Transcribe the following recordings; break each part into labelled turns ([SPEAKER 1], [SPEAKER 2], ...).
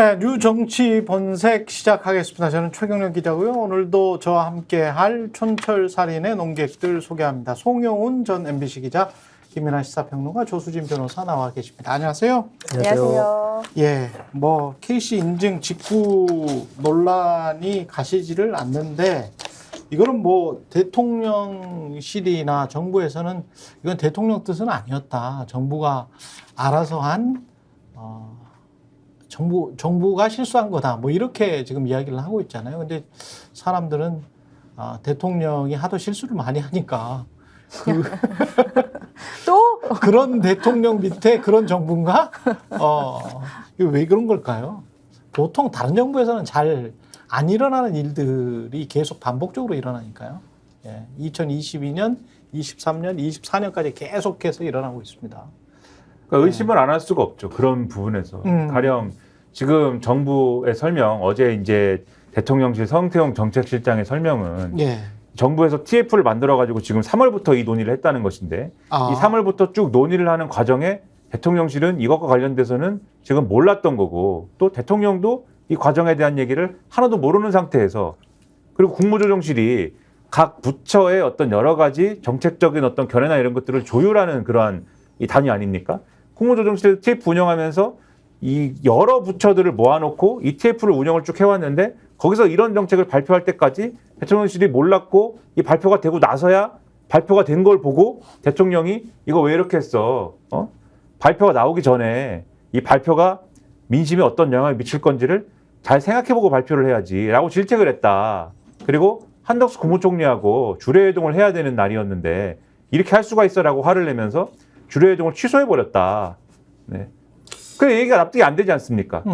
[SPEAKER 1] 네, 뉴정치 본색 시작하겠습니다. 저는 최경련 기자고요. 오늘도 저와 함께할 촌철살인의 논객들 소개합니다. 송영훈 전 MBC 기자, 김민아 시사평론가, 조수진 변호사 나와 계십니다. 안녕하세요.
[SPEAKER 2] 안녕하세요.
[SPEAKER 1] 예, 뭐 KC 인증 직구 논란이 가시지를 않는데 이거는 뭐 대통령실이나 정부에서는 이건 대통령 뜻은 아니었다. 정부가 알아서 한 정부가 실수한 거다. 뭐 이렇게 지금 이야기를 하고 있잖아요. 근데 사람들은 대통령이 하도 실수를 많이 하니까
[SPEAKER 2] 또
[SPEAKER 1] 그런 대통령 밑에 그런 정부인가? 이거 왜 그런 걸까요? 보통 다른 정부에서는 잘 안 일어나는 일들이 계속 반복적으로 일어나니까요. 예, 2022년, 23년, 24년까지 계속해서 일어나고 있습니다.
[SPEAKER 3] 그러니까 의심을 안 할 수가 없죠. 그런 부분에서. 가령 지금 정부의 설명, 어제 이제 대통령실 성태용 정책실장의 설명은
[SPEAKER 1] 예.
[SPEAKER 3] 정부에서 TF를 만들어가지고 지금 3월부터 이 논의를 했다는 것인데 이 3월부터 쭉 논의를 하는 과정에 대통령실은 이것과 관련돼서는 지금 몰랐던 거고 또 대통령도 이 과정에 대한 얘기를 하나도 모르는 상태에서 그리고 국무조정실이 각 부처의 어떤 여러 가지 정책적인 어떤 견해나 이런 것들을 조율하는 그러한 이 단위 아닙니까? 국무조정실 TF 운영하면서 이 여러 부처들을 모아놓고 ETF를 운영을 쭉 해왔는데 거기서 이런 정책을 발표할 때까지 대통령실이 몰랐고 이 발표가 되고 나서야 발표가 된 걸 보고 대통령이 이거 왜 이렇게 했어? 발표가 나오기 전에 이 발표가 민심에 어떤 영향을 미칠 건지를 잘 생각해보고 발표를 해야지라고 질책을 했다. 그리고 한덕수 국무총리하고 주례회동을 해야 되는 날이었는데 이렇게 할 수가 있어라고 화를 내면서 주례회동을 취소해버렸다. 네. 그 얘기가 납득이 안 되지 않습니까?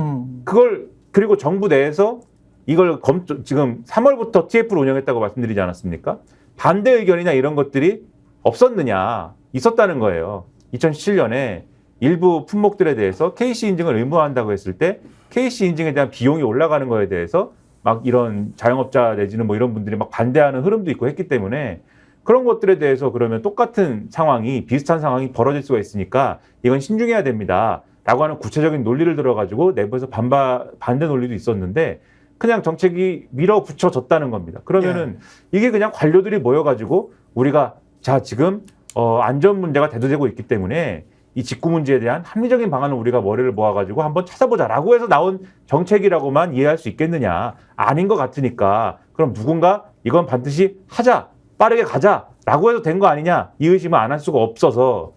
[SPEAKER 3] 그걸 그리고 정부 내에서 이걸 지금 3월부터 TF를 운영했다고 말씀드리지 않았습니까? 반대 의견이나 이런 것들이 없었느냐? 있었다는 거예요. 2017년에 일부 품목들에 대해서 KC 인증을 의무화한다고 했을 때 KC 인증에 대한 비용이 올라가는 거에 대해서 막 이런 자영업자 내지는 뭐 이런 분들이 막 반대하는 흐름도 있고 했기 때문에 그런 것들에 대해서 그러면 똑같은 상황이 비슷한 상황이 벌어질 수가 있으니까 이건 신중해야 됩니다. 라고 하는 구체적인 논리를 들어가지고 내부에서 반대 논리도 있었는데 그냥 정책이 밀어붙여졌다는 겁니다. 그러면은 이게 그냥 관료들이 모여가지고 우리가 자 지금 안전 문제가 대두되고 있기 때문에 이 직구 문제에 대한 합리적인 방안을 우리가 머리를 모아가지고 한번 찾아보자라고 해서 나온 정책이라고만 이해할 수 있겠느냐. 아닌 것 같으니까 그럼 누군가 이건 반드시 하자. 빠르게 가자라고 해도 된 거 아니냐. 이 의심을 안 할 수가 없어서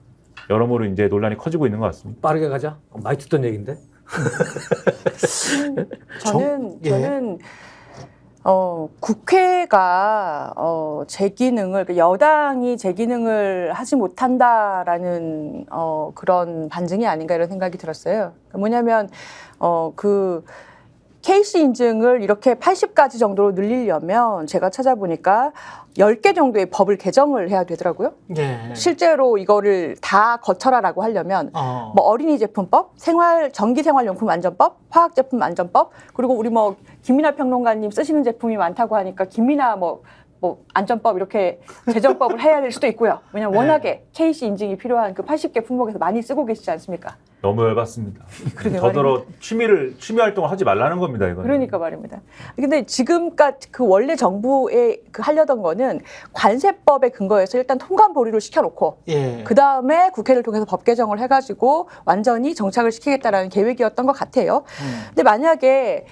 [SPEAKER 3] 여러모로 이제 논란이 커지고 있는 것 같습니다.
[SPEAKER 4] 빠르게 가자? 많이 듣던 얘기인데.
[SPEAKER 2] 저는 국회가 제 기능을 여당이 제 기능을 하지 못한다라는 그런 반증이 아닌가 이런 생각이 들었어요. 뭐냐면 그 KC 인증을 이렇게 80가지 정도로 늘리려면 제가 찾아보니까 10개 정도의 법을 개정을 해야 되더라고요.
[SPEAKER 1] 예.
[SPEAKER 2] 실제로 이거를 다 거쳐라라고 하려면 뭐 어린이 제품법, 전기생활용품 안전법, 화학제품 안전법, 그리고 우리 뭐 김민아 평론가님 쓰시는 제품이 많다고 하니까 김민아 뭐 안전법 이렇게 제정법을 해야 될 수도 있고요. 왜냐하면 워낙에 KC 인증이 필요한 그 80개 품목에서 많이 쓰고 계시지 않습니까?
[SPEAKER 3] 너무 열받습니다. 더더러 취미 활동을 하지 말라는 겁니다. 이건.
[SPEAKER 2] 그러니까 말입니다. 근데 지금까지 그 원래 정부에 하려던 거는 관세법에 근거해서 일단 통관 보류를 시켜놓고 그 다음에 국회를 통해서 법 개정을 해가지고 완전히 정착을 시키겠다라는 계획이었던 것 같아요. 근데 만약에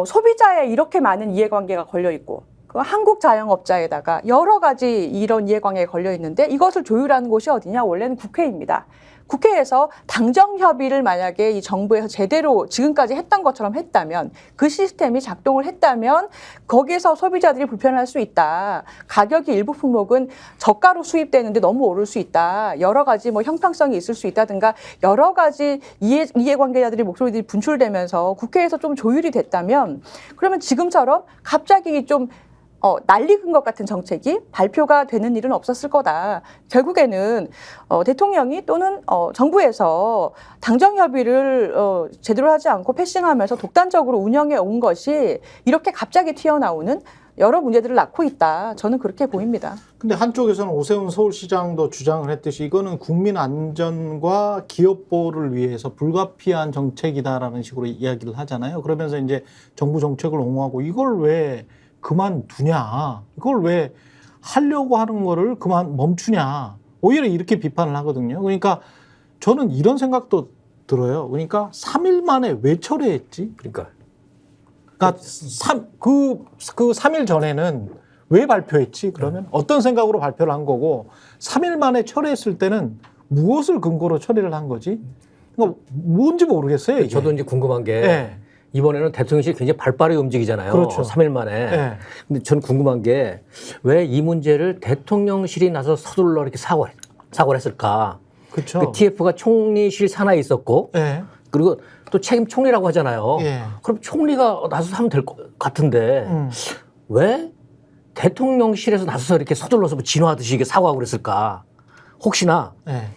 [SPEAKER 2] 소비자의 이렇게 많은 이해관계가 걸려 있고 그 한국 자영업자에다가 여러 가지 이런 이해관계가 걸려 있는데 이것을 조율하는 곳이 어디냐? 원래는 국회입니다. 국회에서 당정협의를 만약에 이 정부에서 제대로 지금까지 했던 것처럼 했다면 그 시스템이 작동을 했다면 거기에서 소비자들이 불편할 수 있다. 가격이 일부 품목은 저가로 수입되는데 너무 오를 수 있다. 여러 가지 뭐 형평성이 있을 수 있다든가 여러 가지 이해관계자들의 목소리들이 분출되면서 국회에서 좀 조율이 됐다면 그러면 지금처럼 갑자기 좀 낯익은 것 같은 정책이 발표가 되는 일은 없었을 거다. 결국에는 대통령이 또는 정부에서 당정 협의를 제대로 하지 않고 패싱하면서 독단적으로 운영해 온 것이 이렇게 갑자기 튀어나오는 여러 문제들을 낳고 있다. 저는 그렇게 보입니다.
[SPEAKER 1] 근데 한쪽에서는 오세훈 서울시장도 주장을 했듯이 이거는 국민 안전과 기업 보호를 위해서 불가피한 정책이다라는 식으로 이야기를 하잖아요. 그러면서 이제 정부 정책을 옹호하고 이걸 왜 그만두냐, 이걸 왜 하려고 하는 거를 그만 멈추냐, 오히려 이렇게 비판을 하거든요. 그러니까 저는 이런 생각도 들어요. 그러니까 3일 만에 왜 철회했지?
[SPEAKER 4] 그러니까
[SPEAKER 1] 그 3일 전에는 왜 발표했지? 그러면 어떤 생각으로 발표를 한 거고 3일 만에 철회했을 때는 무엇을 근거로 처리를 한 거지? 그러니까 뭔지 모르겠어요. 이게.
[SPEAKER 4] 저도 이제 궁금한 게
[SPEAKER 1] 네.
[SPEAKER 4] 이번에는 대통령실이 굉장히 발빠르게 움직이잖아요.
[SPEAKER 1] 그렇죠.
[SPEAKER 4] 3일 만에.
[SPEAKER 1] 네.
[SPEAKER 4] 근데 전 궁금한 게 왜 이 문제를 대통령실이 나서 서둘러 이렇게 사고를 했을까?
[SPEAKER 1] 그렇죠.
[SPEAKER 4] 그 TF가 총리실 산하에 있었고
[SPEAKER 1] 네.
[SPEAKER 4] 그리고 또 책임 총리라고 하잖아요.
[SPEAKER 1] 예.
[SPEAKER 4] 그럼 총리가 나서서 하면 될 것 같은데 왜 대통령실에서 나서서 이렇게 서둘러서 뭐 진화하듯이 이게 사고하고 그랬을까? 혹시나
[SPEAKER 1] 네.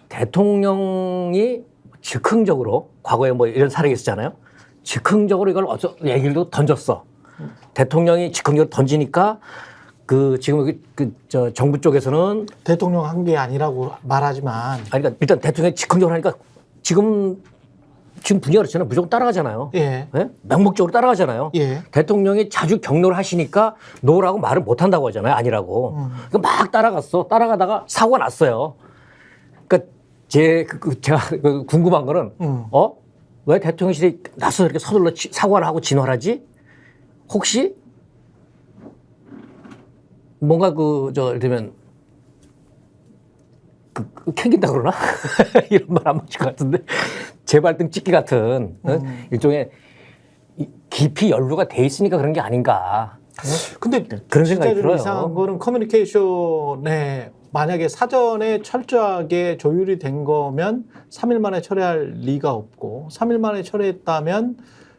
[SPEAKER 4] 대통령이 즉흥적으로 과거에 뭐 이런 사례가 있었잖아요. 즉흥적으로 이걸 얘기를 던졌어. 대통령이 즉흥적으로 던지니까 그 지금 여기 저 정부 쪽에서는
[SPEAKER 1] 대통령 한 게 아니라고 말하지만
[SPEAKER 4] 아니 그러니까 일단 대통령이 즉흥적으로 하니까 지금 분위기가 그렇잖아요. 무조건 따라가잖아요.
[SPEAKER 1] 예.
[SPEAKER 4] 네? 명목적으로 따라가잖아요.
[SPEAKER 1] 예.
[SPEAKER 4] 대통령이 자주 격려를 하시니까 노라고 말을 못 한다고 하잖아요. 아니라고. 그러니까 막 따라갔어. 따라가다가 사고가 났어요. 그러니까 제가 궁금한 거는 왜 대통령실이 나서 이렇게 서둘러 사과를 하고 진화를 하지? 혹시 뭔가 예를 들면 캥긴다 그러나? 이런 말 안 맞을 것 같은데 재발등 찍기 같은 일종의 깊이 연루가 돼 있으니까 그런 게 아닌가.
[SPEAKER 1] 근데
[SPEAKER 4] 그런
[SPEAKER 1] 진짜
[SPEAKER 4] 생각이
[SPEAKER 1] 좀
[SPEAKER 4] 들어요.
[SPEAKER 1] 이상한 거는 커뮤니케이션에 만약에 사전에 철저하게 조율이 된 거면 3일 만에 철회할 리가 없고 3일 만에 철회했다면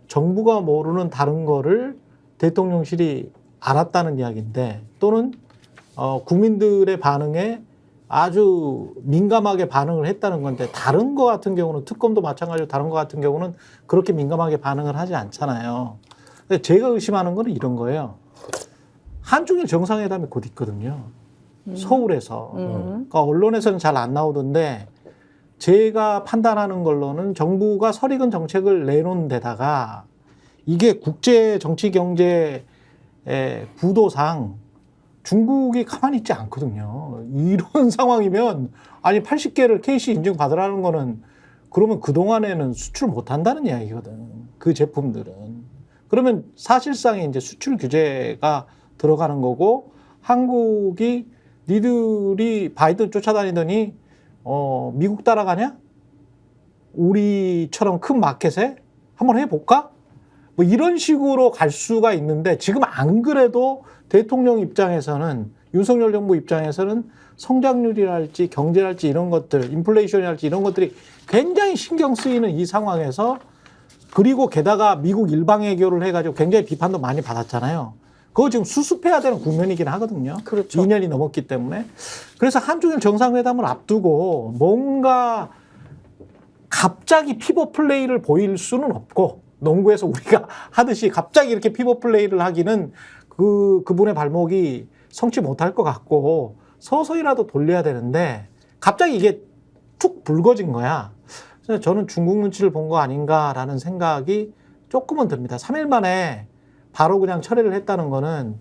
[SPEAKER 1] 정부가 모르는 다른 거를 대통령실이 알았다는 이야기인데 또는 국민들의 반응에 아주 민감하게 반응을 했다는 건데 다른 거 같은 경우는 특검도 마찬가지로 다른 거 같은 경우는 그렇게 민감하게 반응을 하지 않잖아요. 근데 제가 의심하는 거는 이런 거예요. 한중일 정상회담이 곧 있거든요. 서울에서. 그러니까 언론에서는 잘 안 나오던데 제가 판단하는 걸로는 정부가 설익은 정책을 내놓은 데다가 이게 국제 정치 경제 구도상 중국이 가만히 있지 않거든요. 이런 상황이면 아니 80개를 KC 인증 받으라는 거는 그러면 그동안에는 수출 못 한다는 이야기거든. 그 제품들은. 그러면 사실상의 이제 수출 규제가 들어가는 거고 한국이 니들이 바이든 쫓아다니더니 미국 따라가냐? 우리처럼 큰 마켓에 한번 해볼까? 뭐 이런 식으로 갈 수가 있는데 지금 안 그래도 대통령 입장에서는 윤석열 정부 입장에서는 성장률이랄지 경제랄지 이런 것들, 인플레이션이랄지 이런 것들이 굉장히 신경 쓰이는 이 상황에서 그리고 게다가 미국 일방외교를 해가지고 굉장히 비판도 많이 받았잖아요. 그거 지금 수습해야 되는 국면이긴 하거든요.
[SPEAKER 2] 그렇죠.
[SPEAKER 1] 2년이 넘었기 때문에. 그래서 한중일 정상회담을 앞두고 뭔가 갑자기 피벗 플레이를 보일 수는 없고 농구에서 우리가 하듯이 갑자기 이렇게 피벗 플레이를 하기는 그분의 발목이 성치 못할 것 같고 서서히라도 돌려야 되는데 갑자기 이게 툭 붉어진 거야. 그래서 저는 중국 눈치를 본 거 아닌가라는 생각이 조금은 듭니다. 3일 만에 바로 그냥 철회를 했다는 거는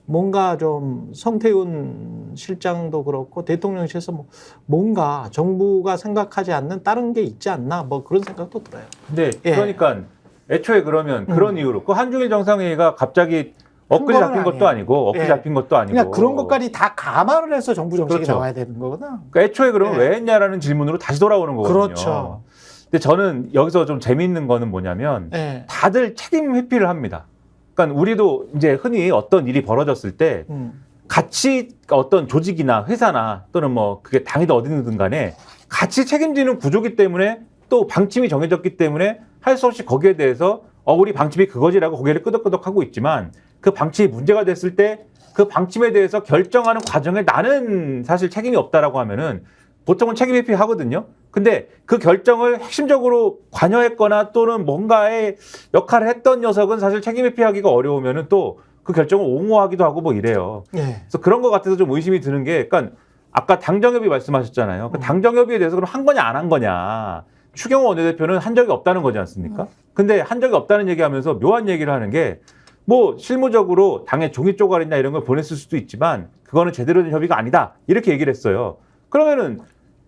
[SPEAKER 1] 뭔가 좀 성태훈 실장도 그렇고 대통령실에서 뭔가 정부가 생각하지 않는 다른 게 있지 않나 뭐 그런 생각도 들어요.
[SPEAKER 3] 근데
[SPEAKER 1] 예.
[SPEAKER 3] 그러니까 애초에 그러면 그런 이유로 그 한중일 정상회의가 갑자기 엊그제 잡힌 것도 아니고 엊그제
[SPEAKER 1] 예.
[SPEAKER 3] 잡힌 것도 아니고
[SPEAKER 1] 그러니까 그런 것까지 다 감안을 해서 정부 정책이
[SPEAKER 3] 그렇죠.
[SPEAKER 1] 나와야 되는 거거든.
[SPEAKER 3] 그러니까 애초에 그러면
[SPEAKER 1] 예.
[SPEAKER 3] 왜 했냐라는 질문으로 다시 돌아오는 거거든요.
[SPEAKER 1] 그렇죠.
[SPEAKER 3] 근데 저는 여기서 좀 재미있는 거는 뭐냐면
[SPEAKER 1] 예.
[SPEAKER 3] 다들 책임 회피를 합니다. 그러니까 우리도 이제 흔히 어떤 일이 벌어졌을 때 같이 어떤 조직이나 회사나 또는 뭐 그게 당이든 어디든 간에 같이 책임지는 구조기 때문에 또 방침이 정해졌기 때문에 할 수 없이 거기에 대해서 우리 방침이 그거지라고 고개를 끄덕끄덕하고 있지만 그 방침이 문제가 됐을 때 그 방침에 대해서 결정하는 과정에 나는 사실 책임이 없다라고 하면은 보통은 책임 회피하거든요. 근데 그 결정을 핵심적으로 관여했거나 또는 뭔가의 역할을 했던 녀석은 사실 책임 회피하기가 어려우면은 또 그 결정을 옹호하기도 하고 뭐 이래요. 그래서 그런 것 같아서 좀 의심이 드는 게, 그러니까 아까 당정협의 말씀하셨잖아요. 그 당정협의에 대해서 그럼 한 거냐 안 한 거냐. 추경호 원내대표는 한 적이 없다는 거지 않습니까? 근데 한 적이 없다는 얘기하면서 묘한 얘기를 하는 게, 뭐 실무적으로 당의 종이 쪼가리나 이런 걸 보냈을 수도 있지만 그거는 제대로 된 협의가 아니다 이렇게 얘기를 했어요. 그러면은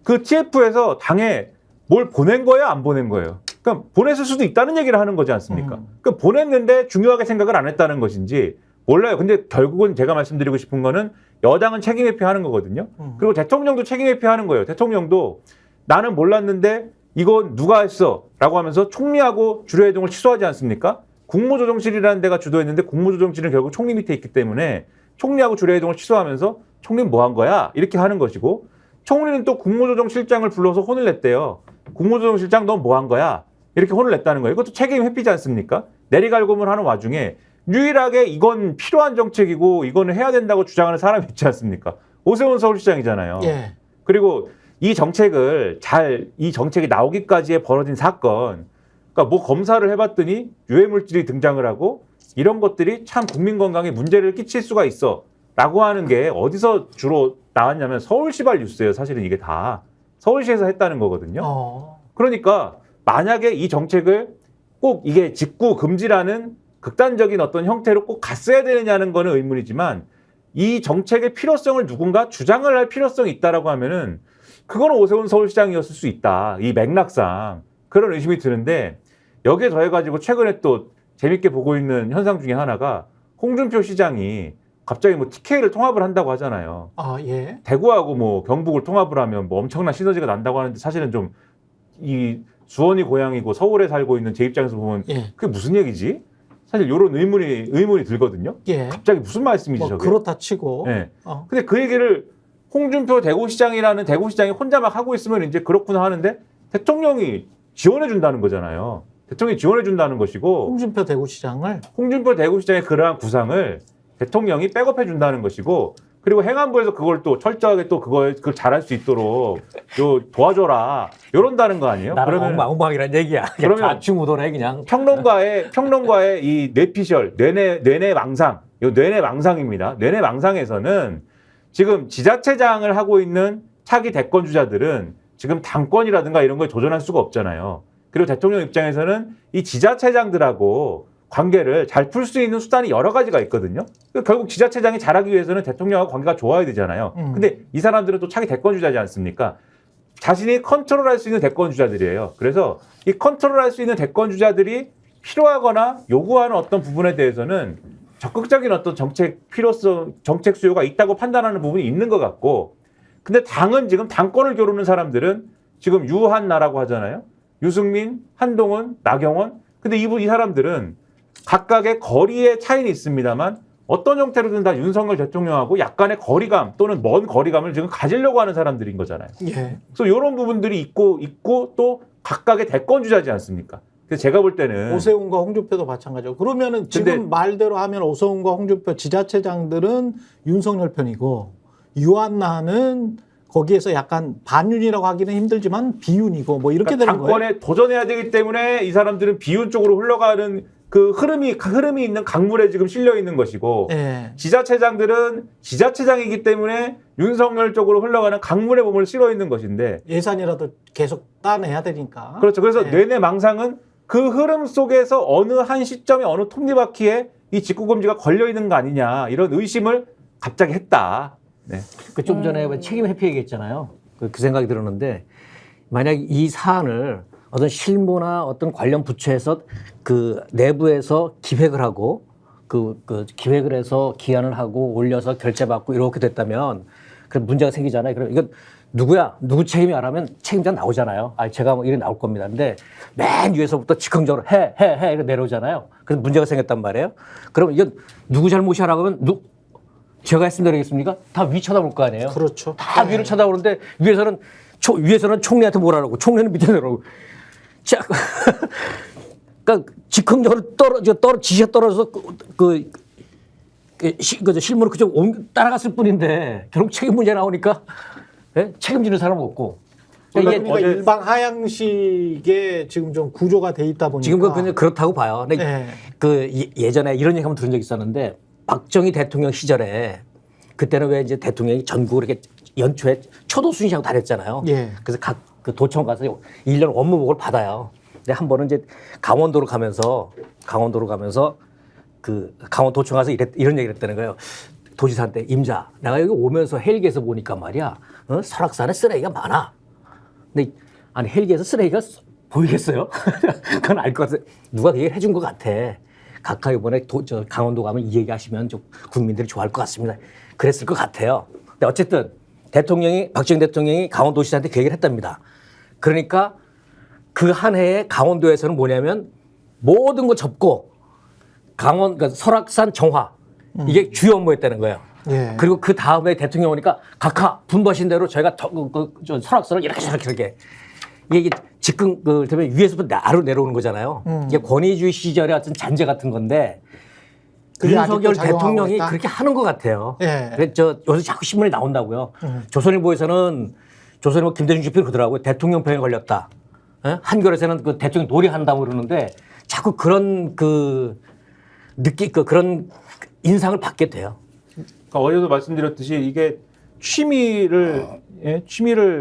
[SPEAKER 3] 그 TF에서 당에 뭘 보낸 거예요, 안 보낸 거예요? 그러니까 보냈을 수도 있다는 얘기를 하는 거지 않습니까? 그러니까 보냈는데 중요하게 생각을 안 했다는 것인지 몰라요. 근데 결국은 제가 말씀드리고 싶은 거는 여당은 책임 회피하는 거거든요. 그리고 대통령도 책임 회피하는 거예요. 대통령도 나는 몰랐는데 이건 누가 했어? 라고 하면서 총리하고 주례회동을 취소하지 않습니까? 국무조정실이라는 데가 주도했는데 국무조정실은 결국 총리 밑에 있기 때문에 총리하고 주례회동을 취소하면서 총리는 뭐 한 거야? 이렇게 하는 것이고, 총리는 또 국무조정실장을 불러서 혼을 냈대요. 국무조정실장 넌 뭐 한 거야? 이렇게 혼을 냈다는 거예요. 이것도 책임 회피지 않습니까? 내리갈굼을 하는 와중에 유일하게 이건 필요한 정책이고 이거는 해야 된다고 주장하는 사람이 있지 않습니까? 오세훈 서울시장이잖아요.
[SPEAKER 1] 예.
[SPEAKER 3] 그리고 이 정책이 나오기까지의 벌어진 사건, 그러니까 뭐 검사를 해봤더니 유해물질이 등장을 하고 이런 것들이 참 국민 건강에 문제를 끼칠 수가 있어 라고 하는 게 어디서 주로 나왔냐면 서울시발 뉴스예요. 사실은 이게 다 서울시에서 했다는 거거든요. 그러니까 만약에 이 정책을 꼭 이게 직구 금지라는 극단적인 어떤 형태로 꼭 갔어야 되느냐는 거는 의문이지만, 이 정책의 필요성을 누군가 주장을 할 필요성이 있다라고 하면은 그거는 오세훈 서울시장이었을 수 있다. 이 맥락상 그런 의심이 드는데, 여기에 더해가지고 최근에 또 재밌게 보고 있는 현상 중에 하나가 홍준표 시장이 갑자기 뭐 TK를 통합을 한다고 하잖아요.
[SPEAKER 1] 아, 예.
[SPEAKER 3] 대구하고 뭐 경북을 통합을 하면 뭐 엄청난 시너지가 난다고 하는데, 사실은 좀 이 수원이 고향이고 서울에 살고 있는 제 입장에서 보면
[SPEAKER 1] 예.
[SPEAKER 3] 그게 무슨 얘기지? 사실 이런 의문이 들거든요.
[SPEAKER 1] 예.
[SPEAKER 3] 갑자기 무슨 말씀이지
[SPEAKER 1] 뭐
[SPEAKER 3] 저게?
[SPEAKER 1] 그렇다 치고.
[SPEAKER 3] 네. 근데 그 얘기를 홍준표 대구시장이라는 대구시장이 혼자 막 하고 있으면 이제 그렇구나 하는데, 대통령이 지원해 준다는 거잖아요. 대통령이 지원해 준다는 것이고,
[SPEAKER 1] 홍준표 대구시장을.
[SPEAKER 3] 홍준표 대구시장의 그러한 구상을 대통령이 백업해 준다는 것이고, 그리고 행안부에서 그걸 또 철저하게 또 그걸 잘할 수 있도록 도와줘라 이런다는 거 아니에요?
[SPEAKER 4] 나랑 엉망이란 얘기야. 그러면 좌충우돌해 그냥.
[SPEAKER 3] 평론가의 이 뇌피셜, 뇌내망상, 이 뇌내망상입니다. 뇌내망상에서는 지금 지자체장을 하고 있는 차기 대권 주자들은 지금 당권이라든가 이런 거에 도전할 수가 없잖아요. 그리고 대통령 입장에서는 이 지자체장들하고 관계를 잘 풀 수 있는 수단이 여러 가지가 있거든요. 결국 지자체장이 잘하기 위해서는 대통령하고 관계가 좋아야 되잖아요. 근데 이 사람들은 또 차기 대권 주자지 않습니까? 자신이 컨트롤할 수 있는 대권 주자들이에요. 그래서 이 컨트롤할 수 있는 대권 주자들이 필요하거나 요구하는 어떤 부분에 대해서는 적극적인 어떤 정책 필요성, 정책 수요가 있다고 판단하는 부분이 있는 것 같고, 근데 당은 지금 당권을 겨루는 사람들은 지금 유한나라고 하잖아요. 유승민, 한동훈, 나경원. 근데 이 사람들은 각각의 거리의 차이는 있습니다만 어떤 형태로든 다 윤석열 대통령하고 약간의 거리감 또는 먼 거리감을 지금 가지려고 하는 사람들인 거잖아요.
[SPEAKER 1] 예.
[SPEAKER 3] 그래서 이런 부분들이 있고 또 각각의 대권 주자지 않습니까? 그래서 제가 볼 때는
[SPEAKER 1] 오세훈과 홍준표도 마찬가지고, 그러면은 지금 말대로 하면 오세훈과 홍준표 지자체장들은 윤석열 편이고, 유한나는 거기에서 약간 반윤이라고 하기는 힘들지만 비윤이고 뭐 이렇게 되는 거예요.
[SPEAKER 3] 당권에 도전해야 되기 때문에 이 사람들은 비윤 쪽으로 흘러가는 그 흐름이 있는 강물에 지금 실려 있는 것이고,
[SPEAKER 1] 예.
[SPEAKER 3] 지자체장들은 지자체장이기 때문에 윤석열 쪽으로 흘러가는 강물에 몸을 실어 있는 것인데,
[SPEAKER 1] 예산이라도 계속 따내야 되니까.
[SPEAKER 3] 그렇죠. 그래서
[SPEAKER 1] 예.
[SPEAKER 3] 뇌내망상은 그 흐름 속에서 어느 한 시점에 어느 톱니바퀴에 이 직구금지가 걸려 있는 거 아니냐, 이런 의심을 갑자기 했다. 네.
[SPEAKER 4] 그 좀 전에 책임 회피 얘기했잖아요. 그 생각이 들었는데, 만약 이 사안을 어떤 실무나 어떤 관련 부처에서 그 내부에서 기획을 하고 그 기획을 해서 기한을 하고 올려서 결재받고 이렇게 됐다면 그럼 문제가 생기잖아요. 그럼 이건 누구야? 누구 책임이 안 하면 책임자 나오잖아요. 아, 제가 뭐 이래 나올 겁니다. 근데 맨 위에서부터 즉흥적으로 해 이렇게 내려오잖아요. 그래서 문제가 생겼단 말이에요. 그럼 이건 누구 잘못이라고 하면 제가 했으면 되겠습니까? 다 위 쳐다볼 거 아니에요.
[SPEAKER 1] 그렇죠.
[SPEAKER 4] 다 위를 쳐다보는데 위에서는 총리한테 뭐라고, 총리는 밑에 내라고. 자, 그러니까 즉흥적으로 지시가 떨어져서 실무를 그쪽 따라갔을 뿐인데 결국 책임 문제 나오니까 예? 책임지는 사람은 없고.
[SPEAKER 1] 그러니까 일반 하향식의 지금 좀 구조가 돼 있다 보니까
[SPEAKER 4] 지금 그냥 그렇다고 봐요. 근데
[SPEAKER 1] 네.
[SPEAKER 4] 예전에 이런 얘기 한번 들은 적 있었는데 박정희 대통령 시절에 그때는 왜 이제 대통령이 전국을 이렇게 연초에 초도 순시하고 다녔잖아요.
[SPEAKER 1] 예.
[SPEAKER 4] 그래서 각 그 도청 가서 1년 업무복을 받아요. 근데 한 번은 이제 강원도로 가면서 그 강원도청 가서 이런 얘기를 했다는 거예요. 도지사한테 임자, 내가 여기 오면서 헬기에서 보니까 말이야, 설악산에 쓰레기가 많아. 근데 아니 헬기에서 쓰레기가 보이겠어요? 그건 알 것 같아. 누가 그 얘기를 해준 것 같아. 각하 이번에 강원도 가면 이 얘기 하시면 좀 국민들이 좋아할 것 같습니다. 그랬을 것 같아요. 근데 어쨌든 박정희 대통령이 강원도지사한테 그 얘기를 했답니다. 그러니까 그 한 해에 강원도에서는 뭐냐면 모든 거 접고 그러니까 설악산 정화 이게 주요 업무였다는 거예요.
[SPEAKER 1] 예.
[SPEAKER 4] 그리고 그 다음에 대통령 오니까 각하 분부하신 대로 저희가 설악산을 이렇게 이게 직근 그다음에 위에서부터 아래로 내려오는 거잖아요. 이게 권위주의 시절의 어떤 잔재 같은 건데
[SPEAKER 1] 그게
[SPEAKER 4] 윤석열
[SPEAKER 1] 아직도 작용하고
[SPEAKER 4] 대통령이
[SPEAKER 1] 있다?
[SPEAKER 4] 그렇게 하는 것 같아요.
[SPEAKER 1] 예.
[SPEAKER 4] 그래서 요새 자꾸 신문에 나온다고요. 조선일보에서는 김대중 주필 그러더라고요. 대통령 병에 걸렸다. 한겨레에서는 그 대통령 놀이한다고 그러는데 자꾸 그런 그런 인상을 받게 돼요.
[SPEAKER 3] 그러니까 어제도 말씀드렸듯이 이게 취미를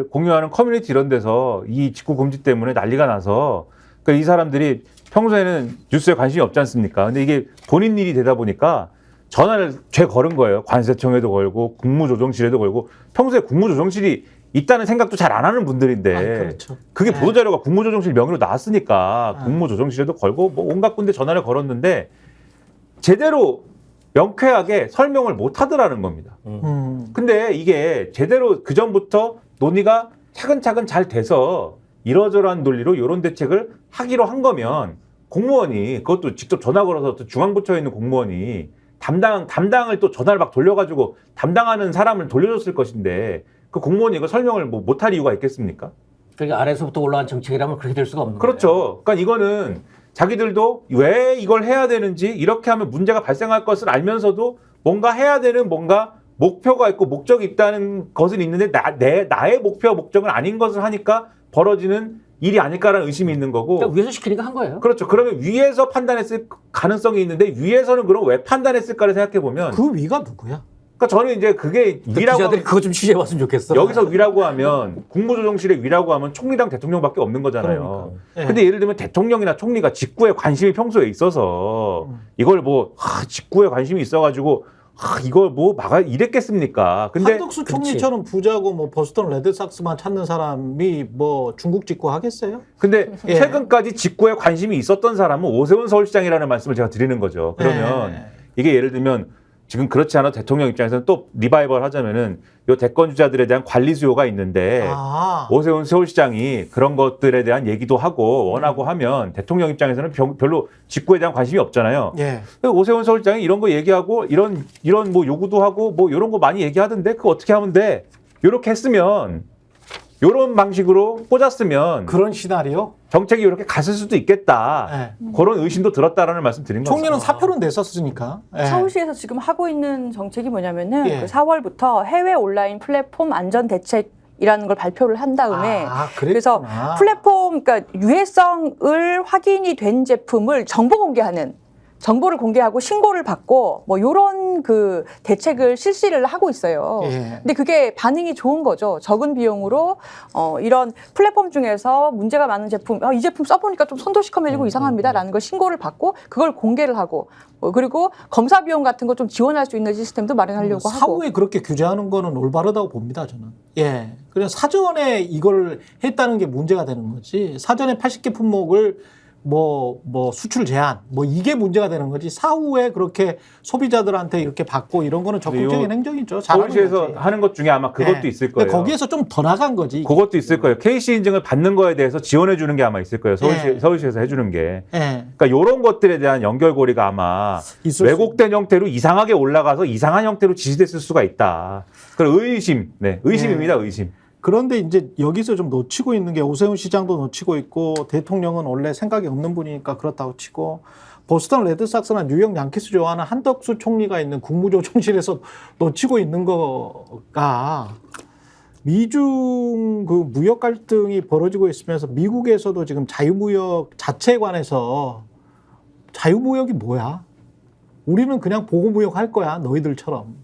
[SPEAKER 3] 공유하는 커뮤니티 이런 데서 이 직구 금지 때문에 난리가 나서 그러니까 이 사람들이 평소에는 뉴스에 관심이 없지 않습니까? 근데 이게 본인 일이 되다 보니까 전화를 걸은 거예요. 관세청에도 걸고 국무조정실에도 걸고 평소에 국무조정실이 있다는 생각도 잘 안 하는 분들인데
[SPEAKER 1] 그렇죠.
[SPEAKER 3] 그게 보도자료가 국무조정실 명의로 나왔으니까 국무조정실에도 걸고 뭐 온갖 군데 전화를 걸었는데 제대로 명쾌하게 설명을 못 하더라는 겁니다. 근데 이게 제대로 그전부터 논의가 차근차근 잘 돼서 이러저러한 논리로 이런 대책을 하기로 한 거면 공무원이 그것도 직접 전화 걸어서 또 중앙부처에 있는 공무원이 담당을 또 전화를 막 돌려가지고 담당하는 사람을 돌려줬을 것인데 그 공무원이 이거 설명을 뭐 못할 이유가 있겠습니까?
[SPEAKER 4] 그러니까 아래서부터 올라간 정책이라면 그렇게 될 수가 없는
[SPEAKER 3] 그렇죠.
[SPEAKER 4] 거예요.
[SPEAKER 3] 그러니까 이거는 자기들도 왜 이걸 해야 되는지 이렇게 하면 문제가 발생할 것을 알면서도 뭔가 해야 되는 뭔가 목표가 있고 목적이 있다는 것은 있는데 나의 목표와 목적은 아닌 것을 하니까 벌어지는 일이 아닐까라는 의심이 있는 거고.
[SPEAKER 4] 그러니까 위에서 시키니까 한 거예요.
[SPEAKER 3] 그렇죠. 그러면 위에서 판단했을 가능성이 있는데 위에서는 그럼 왜 판단했을까를 생각해 보면
[SPEAKER 1] 그 위가 누구야?
[SPEAKER 3] 그러니까 저는 이제 그게 위라고
[SPEAKER 4] 기자들이 그거 좀 취재해 봤으면 좋겠어.
[SPEAKER 3] 여기서 위라고 하면 국무조정실의 위라고 하면 총리랑 대통령밖에 없는 거잖아요.
[SPEAKER 1] 그러니까요.
[SPEAKER 3] 근데 예를 들면 대통령이나 총리가 직구에 관심이 평소에 있어서 이걸 뭐 직구에 관심이 있어가지고 이걸 뭐 이랬겠습니까? 근데
[SPEAKER 1] 한덕수 총리처럼 부자고 뭐 보스턴 레드삭스만 찾는 사람이 뭐 중국 직구 하겠어요?
[SPEAKER 3] 근데
[SPEAKER 1] 예.
[SPEAKER 3] 최근까지 직구에 관심이 있었던 사람은 오세훈 서울시장이라는 말씀을 제가 드리는 거죠. 그러면
[SPEAKER 1] 예.
[SPEAKER 3] 이게 예를 들면 지금 그렇지 않아도 대통령 입장에서는 또 리바이벌 하자면은 요 대권 주자들에 대한 관리 수요가 있는데 오세훈 서울시장이 그런 것들에 대한 얘기도 하고 원하고 하면 대통령 입장에서는 별로 직구에 대한 관심이 없잖아요.
[SPEAKER 1] 예.
[SPEAKER 3] 오세훈 서울시장이 이런 거 얘기하고 이런 뭐 요구도 하고 뭐 이런 거 많이 얘기하던데 그거 어떻게 하면 돼? 요렇게 했으면 요런 방식으로 꽂았으면
[SPEAKER 1] 그런 시나리오?
[SPEAKER 3] 정책이 이렇게 갔을 수도 있겠다. 그런 의심도 들었다라는 말씀 드린 거죠.
[SPEAKER 1] 총리는 사표는 냈었으니까. 예.
[SPEAKER 2] 서울시에서 지금 하고 있는 정책이 뭐냐면은
[SPEAKER 1] 예.
[SPEAKER 2] 그 4월부터 해외 온라인 플랫폼 안전 대책이라는 걸 발표를 한 다음에 그래서 플랫폼 그러니까 유해성을 확인이 된 제품을 정보를 공개하고 신고를 받고 뭐 이런 그 대책을 실시를 하고 있어요.
[SPEAKER 1] 예.
[SPEAKER 2] 근데 그게 반응이 좋은 거죠. 적은 비용으로 이런 플랫폼 중에서 문제가 많은 제품, 이 제품 써보니까 좀 손도 시커매지고 이상합니다라는 걸 신고를 받고 그걸 공개를 하고 그리고 검사 비용 같은 거 좀 지원할 수 있는 시스템도 마련하려고 하고.
[SPEAKER 1] 사후에 그렇게 규제하는 거는 올바르다고 봅니다, 저는. 예. 그냥 사전에 이걸 했다는 게 문제가 되는 거지. 사전에 80개 품목을 뭐 수출 제한 뭐 이게 문제가 되는 거지. 사후에 그렇게 소비자들한테 이렇게 받고 이런 거는 적극적인 행정이죠.
[SPEAKER 3] 서울시에서 하는 것 중에 아마 그것도 있을 거예요.
[SPEAKER 1] 거기에서 좀 더 나간 거지.
[SPEAKER 3] 그것도 있을 거예요. KC 인증을 받는 거에 대해서 지원해 주는 게 아마 있을 거예요. 서울시에서 해주는 게.
[SPEAKER 1] 그러니까
[SPEAKER 3] 이런 것들에 대한 연결고리가 아마 왜곡된 형태로 이상하게 올라가서 이상한 형태로 지시됐을 수가 있다. 그런 의심입니다. 의심.
[SPEAKER 1] 그런데 이제 여기서 좀 놓치고 있는 게 오세훈 시장도 놓치고 있고 대통령은 원래 생각이 없는 분이니까 그렇다고 치고 보스턴 레드삭스나 뉴욕 양키스 좋아하는 한덕수 총리가 있는 국무조정실에서 놓치고 있는 거가 미중 그 무역 갈등이 벌어지고 있으면서 미국에서도 지금 자유무역 자체에 관해서 자유무역이 뭐야? 우리는 그냥 보호무역 할 거야. 너희들처럼.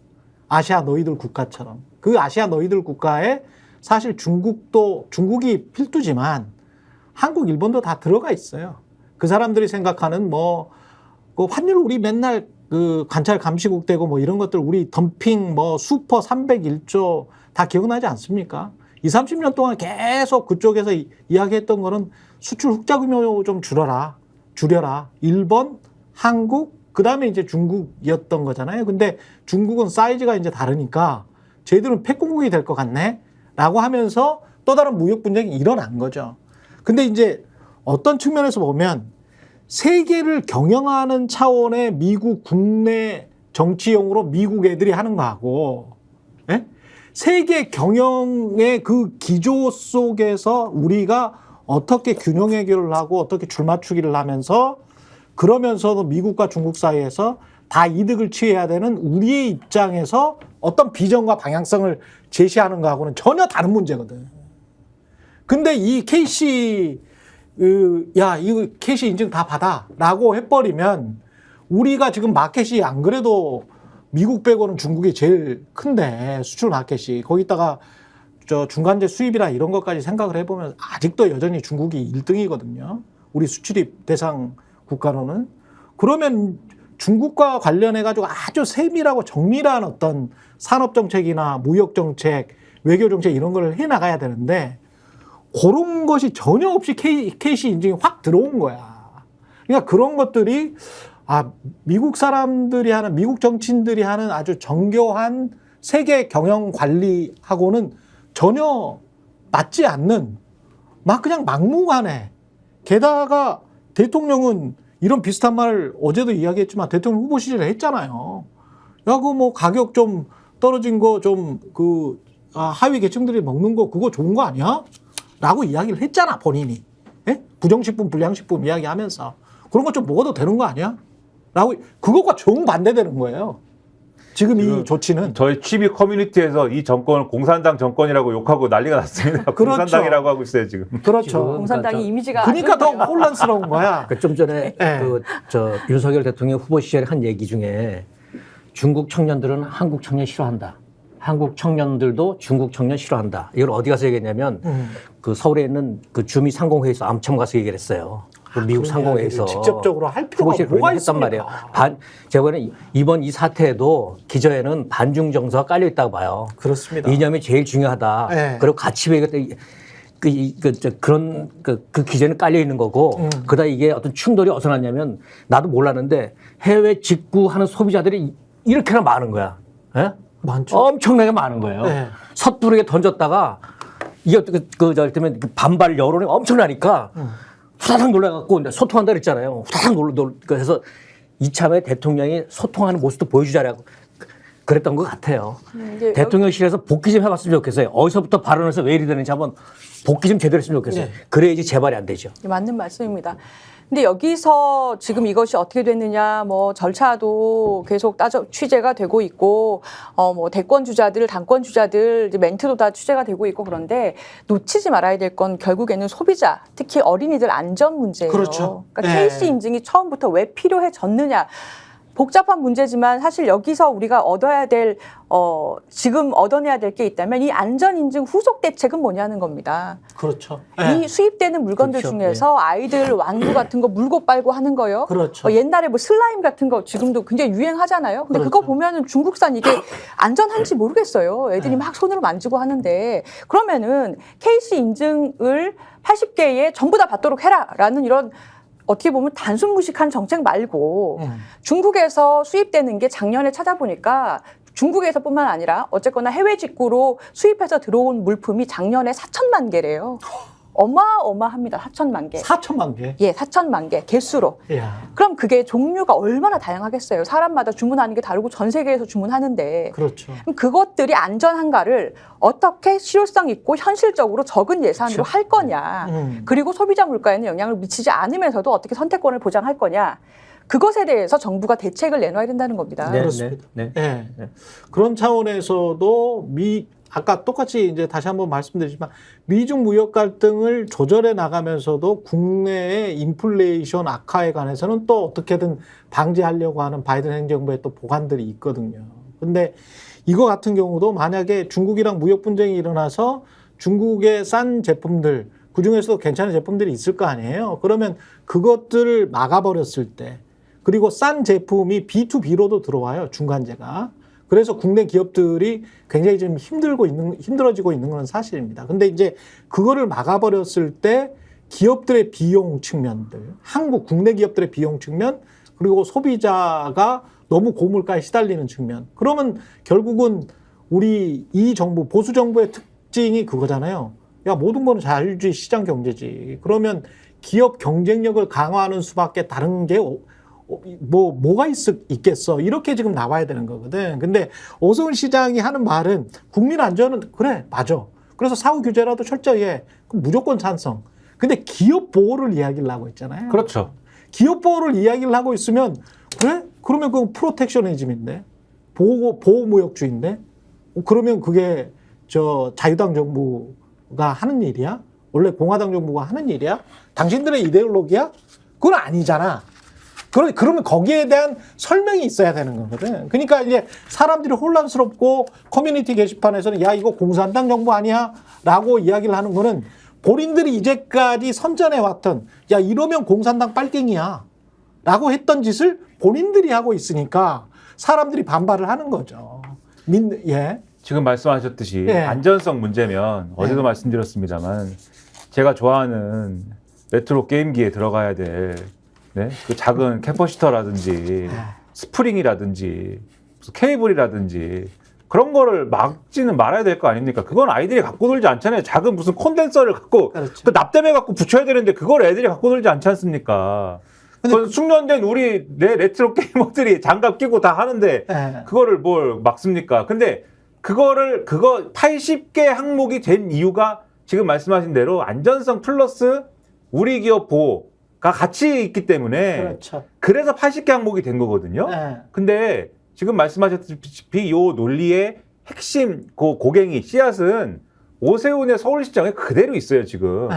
[SPEAKER 1] 아시아 너희들 국가처럼. 그 아시아 너희들 국가에 사실 중국이 필두지만 한국, 일본도 다 들어가 있어요. 그 사람들이 생각하는 그 환율 우리 맨날 그 관찰 감시국 되고 뭐 이런 것들 우리 덤핑 슈퍼 301조 다 기억나지 않습니까? 20, 30년 동안 계속 그쪽에서 이야기했던 거는 수출 흑자 규모 좀 줄여라. 일본, 한국, 그 다음에 이제 중국이었던 거잖아요. 근데 중국은 사이즈가 이제 다르니까 쟤들은 패권국이 될 것 같네? 라고 하면서 또 다른 무역 분쟁이 일어난 거죠. 근데 이제 어떤 측면에서 보면 세계를 경영하는 차원의 미국 국내 정치용으로 미국 애들이 하는 거하고, 예? 세계 경영의 그 기조 속에서 우리가 어떻게 균형 해결을 하고 어떻게 줄맞추기를 하면서 그러면서도 미국과 중국 사이에서 다 이득을 취해야 되는 우리의 입장에서 어떤 비전과 방향성을 제시하는 거하고는 전혀 다른 문제거든. 근데 이 KC, 이거 KC 인증 다 받아. 라고 해버리면 우리가 지금 마켓이 안 그래도 미국 빼고는 중국이 제일 큰데 수출 마켓이 거기다가 중간재 수입이나 이런 것까지 생각을 해보면 아직도 여전히 중국이 1등이거든요. 우리 수출입 대상 국가로는. 그러면 중국과 관련해가지고 아주 세밀하고 정밀한 어떤 산업정책이나 무역정책, 외교정책 이런 걸 해나가야 되는데 그런 것이 전혀 없이 KC 인증이 확 들어온 거야. 그러니까 그런 것들이 미국 사람들이 하는, 미국 정치인들이 하는 아주 정교한 세계 경영 관리하고는 전혀 맞지 않는 막 그냥 막무가내. 게다가 대통령은 이런 비슷한 말을 어제도 이야기했지만 대통령 후보 시절에 했잖아요. 야, 그 가격 좀 떨어진 거 좀 하위 계층들이 먹는 거 그거 좋은 거 아니야? 라고 이야기를 했잖아, 본인이. 예? 부정식품, 불량식품 이야기하면서. 그런 거 좀 먹어도 되는 거 아니야? 라고, 그것과 정반대되는 거예요. 지금 이 조치는.
[SPEAKER 3] 저희 취미 커뮤니티에서 이 정권을 공산당 정권이라고 욕하고 난리가 났습니다.
[SPEAKER 1] 그렇죠.
[SPEAKER 3] 공산당이라고 하고 있어요, 지금.
[SPEAKER 1] 그렇죠.
[SPEAKER 2] 공산당이 이미지가.
[SPEAKER 1] 그러니까 더 혼란스러운 거야.
[SPEAKER 4] 좀 전에
[SPEAKER 1] 네.
[SPEAKER 4] 윤석열 대통령 후보 시절에 한 얘기 중에 중국 청년들은 한국 청년 싫어한다. 한국 청년들도 중국 청년 싫어한다. 이걸 어디 가서 얘기했냐면 그 서울에 있는 그 주미 상공회의에서 암천 가서 얘기를 했어요. 그 미국 상공회의에서
[SPEAKER 1] 직접적으로 할 필요가 뭐가
[SPEAKER 4] 했단 말이에요. 제가 보기에는 이번 이 사태에도 기저에는 반중 정서가 깔려 있다고 봐요.
[SPEAKER 1] 그렇습니다.
[SPEAKER 4] 이념이 제일 중요하다.
[SPEAKER 1] 네.
[SPEAKER 4] 그리고 가치 배경 그런 기저는 깔려 있는 거고 그러다 이게 어떤 충돌이 어디서 났냐면 나도 몰랐는데 해외 직구하는 소비자들이 이렇게나 많은 거야. 예?
[SPEAKER 1] 많죠.
[SPEAKER 4] 엄청나게 많은 거예요.
[SPEAKER 1] 네.
[SPEAKER 4] 섣부르게 던졌다가 이게 때문에 반발 여론이 엄청나니까 후다닥 놀라갖고 소통한다 그랬잖아요. 후다닥 그래서 이참에 대통령이 소통하는 모습도 보여주자라고 그랬던 것 같아요. 대통령실에서 복귀 좀 해봤으면 좋겠어요. 어디서부터 발언해서 왜 이리 되는지 한번 복귀 좀 제대로 했으면 좋겠어요.
[SPEAKER 1] 네.
[SPEAKER 4] 그래야지 재발이 안 되죠.
[SPEAKER 2] 맞는 말씀입니다. 근데 여기서 지금 이것이 어떻게 됐느냐, 절차도 계속 취재가 되고 있고, 대권 주자들, 당권 주자들, 이제 멘트도 다 취재가 되고 있고 그런데 놓치지 말아야 될 건 결국에는 소비자, 특히 어린이들 안전 문제예요.
[SPEAKER 1] 그렇죠.
[SPEAKER 2] 그러니까 KC 인증이 처음부터 왜 필요해졌느냐. 복잡한 문제지만 사실 여기서 우리가 얻어야 될, 지금 얻어내야 될 게 있다면 이 안전인증 후속 대책은 뭐냐는 겁니다.
[SPEAKER 1] 그렇죠.
[SPEAKER 2] 이 수입되는 물건들
[SPEAKER 4] 그렇죠.
[SPEAKER 2] 중에서 아이들 완구 같은 거 물고 빨고 하는 거요.
[SPEAKER 1] 그렇죠.
[SPEAKER 2] 옛날에 슬라임 같은 거 지금도 굉장히 유행하잖아요. 근데
[SPEAKER 1] 그렇죠.
[SPEAKER 2] 그거 보면은 중국산 이게 안전한지 모르겠어요. 애들이 막 손으로 만지고 하는데 그러면은 KC 인증을 80개에 전부 다 받도록 해라라는 이런 어떻게 보면 단순 무식한 정책 말고 중국에서 수입되는 게 작년에 찾아보니까 중국에서뿐만 아니라 어쨌거나 해외 직구로 수입해서 들어온 물품이 작년에 4천만 개래요. 어마어마합니다. 4천만 개.
[SPEAKER 1] 4천만 개.
[SPEAKER 2] 예, 4천만 개 개수로.
[SPEAKER 1] 이야.
[SPEAKER 2] 그럼 그게 종류가 얼마나 다양하겠어요. 사람마다 주문하는 게 다르고 전 세계에서 주문하는데.
[SPEAKER 1] 그렇죠.
[SPEAKER 2] 그럼 그것들이 안전한가를 어떻게 실효성 있고 현실적으로 적은 예산으로
[SPEAKER 1] 그렇죠.
[SPEAKER 2] 할 거냐. 그리고 소비자 물가에는 영향을 미치지 않으면서도 어떻게 선택권을 보장할 거냐. 그것에 대해서 정부가 대책을 내놔야 된다는 겁니다.
[SPEAKER 4] 네,
[SPEAKER 1] 그렇습니다.
[SPEAKER 4] 네,
[SPEAKER 1] 네.
[SPEAKER 4] 네.
[SPEAKER 1] 그런 차원에서도 아까 똑같이 이제 다시 한번 말씀드리지만 미중 무역 갈등을 조절해 나가면서도 국내의 인플레이션 악화에 관해서는 또 어떻게든 방지하려고 하는 바이든 행정부의 또 보관들이 있거든요. 근데 이거 같은 경우도 만약에 중국이랑 무역 분쟁이 일어나서 중국의 싼 제품들, 그중에서도 괜찮은 제품들이 있을 거 아니에요. 그러면 그것들을 막아버렸을 때, 그리고 싼 제품이 B2B로도 들어와요, 중간재가. 그래서 국내 기업들이 굉장히 좀 힘들어지고 있는 건 사실입니다. 근데 이제 그거를 막아버렸을 때 기업들의 비용 측면들, 국내 기업들의 비용 측면, 그리고 소비자가 너무 고물가에 시달리는 측면. 그러면 결국은 우리 이 정부, 보수 정부의 특징이 그거잖아요. 야, 모든 거는 자율주의 시장 경제지. 그러면 기업 경쟁력을 강화하는 수밖에 다른 게 뭐가 있겠어. 이렇게 지금 나와야 되는 거거든. 근데 오세훈 시장이 하는 말은 국민 안전은 그래, 맞아. 그래서 사후 규제라도 철저히 해. 그럼 무조건 찬성. 근데 기업 보호를 이야기를 하고 있잖아요.
[SPEAKER 3] 그렇죠.
[SPEAKER 1] 기업 보호를 이야기를 하고 있으면 그래? 그러면 그건 프로텍셔니즘인데 보호무역주의인데 그러면 그게 자유당 정부가 하는 일이야? 원래 공화당 정부가 하는 일이야? 당신들의 이데올로기야? 그건 아니잖아. 그러면 거기에 대한 설명이 있어야 되는 거거든. 그러니까 이제 사람들이 혼란스럽고 커뮤니티 게시판에서는 야, 이거 공산당 정부 아니야? 라고 이야기를 하는 거는 본인들이 이제까지 선전해왔던 야, 이러면 공산당 빨갱이야. 라고 했던 짓을 본인들이 하고 있으니까 사람들이 반발을 하는 거죠. 예.
[SPEAKER 3] 지금 말씀하셨듯이
[SPEAKER 1] 예.
[SPEAKER 3] 안전성 문제면 어제도
[SPEAKER 1] 예.
[SPEAKER 3] 말씀드렸습니다만 제가 좋아하는 레트로 게임기에 들어가야 될 그 작은 캐퍼시터라든지 스프링이라든지 케이블이라든지 그런 거를 막지는 말아야 될 거 아닙니까? 그건 아이들이 갖고 놀지 않잖아요. 작은 무슨 콘덴서를 갖고
[SPEAKER 1] 그렇죠.
[SPEAKER 3] 또 납땜해 갖고 붙여야 되는데 그걸 애들이 갖고 놀지 않지 않습니까? 그건 숙련된 우리 레트로 게이머들이 장갑 끼고 다 하는데 그거를 뭘 막습니까? 근데 그거 80개 항목이 된 이유가 지금 말씀하신 대로 안전성 플러스 우리 기업 보호가 같이 있기 때문에
[SPEAKER 1] 그렇죠.
[SPEAKER 3] 그래서 80개 항목이 된 거거든요. 근데 지금 말씀하셨다시피 이 논리의 핵심 고갱이 씨앗은 오세훈의 서울시장에 그대로 있어요, 지금.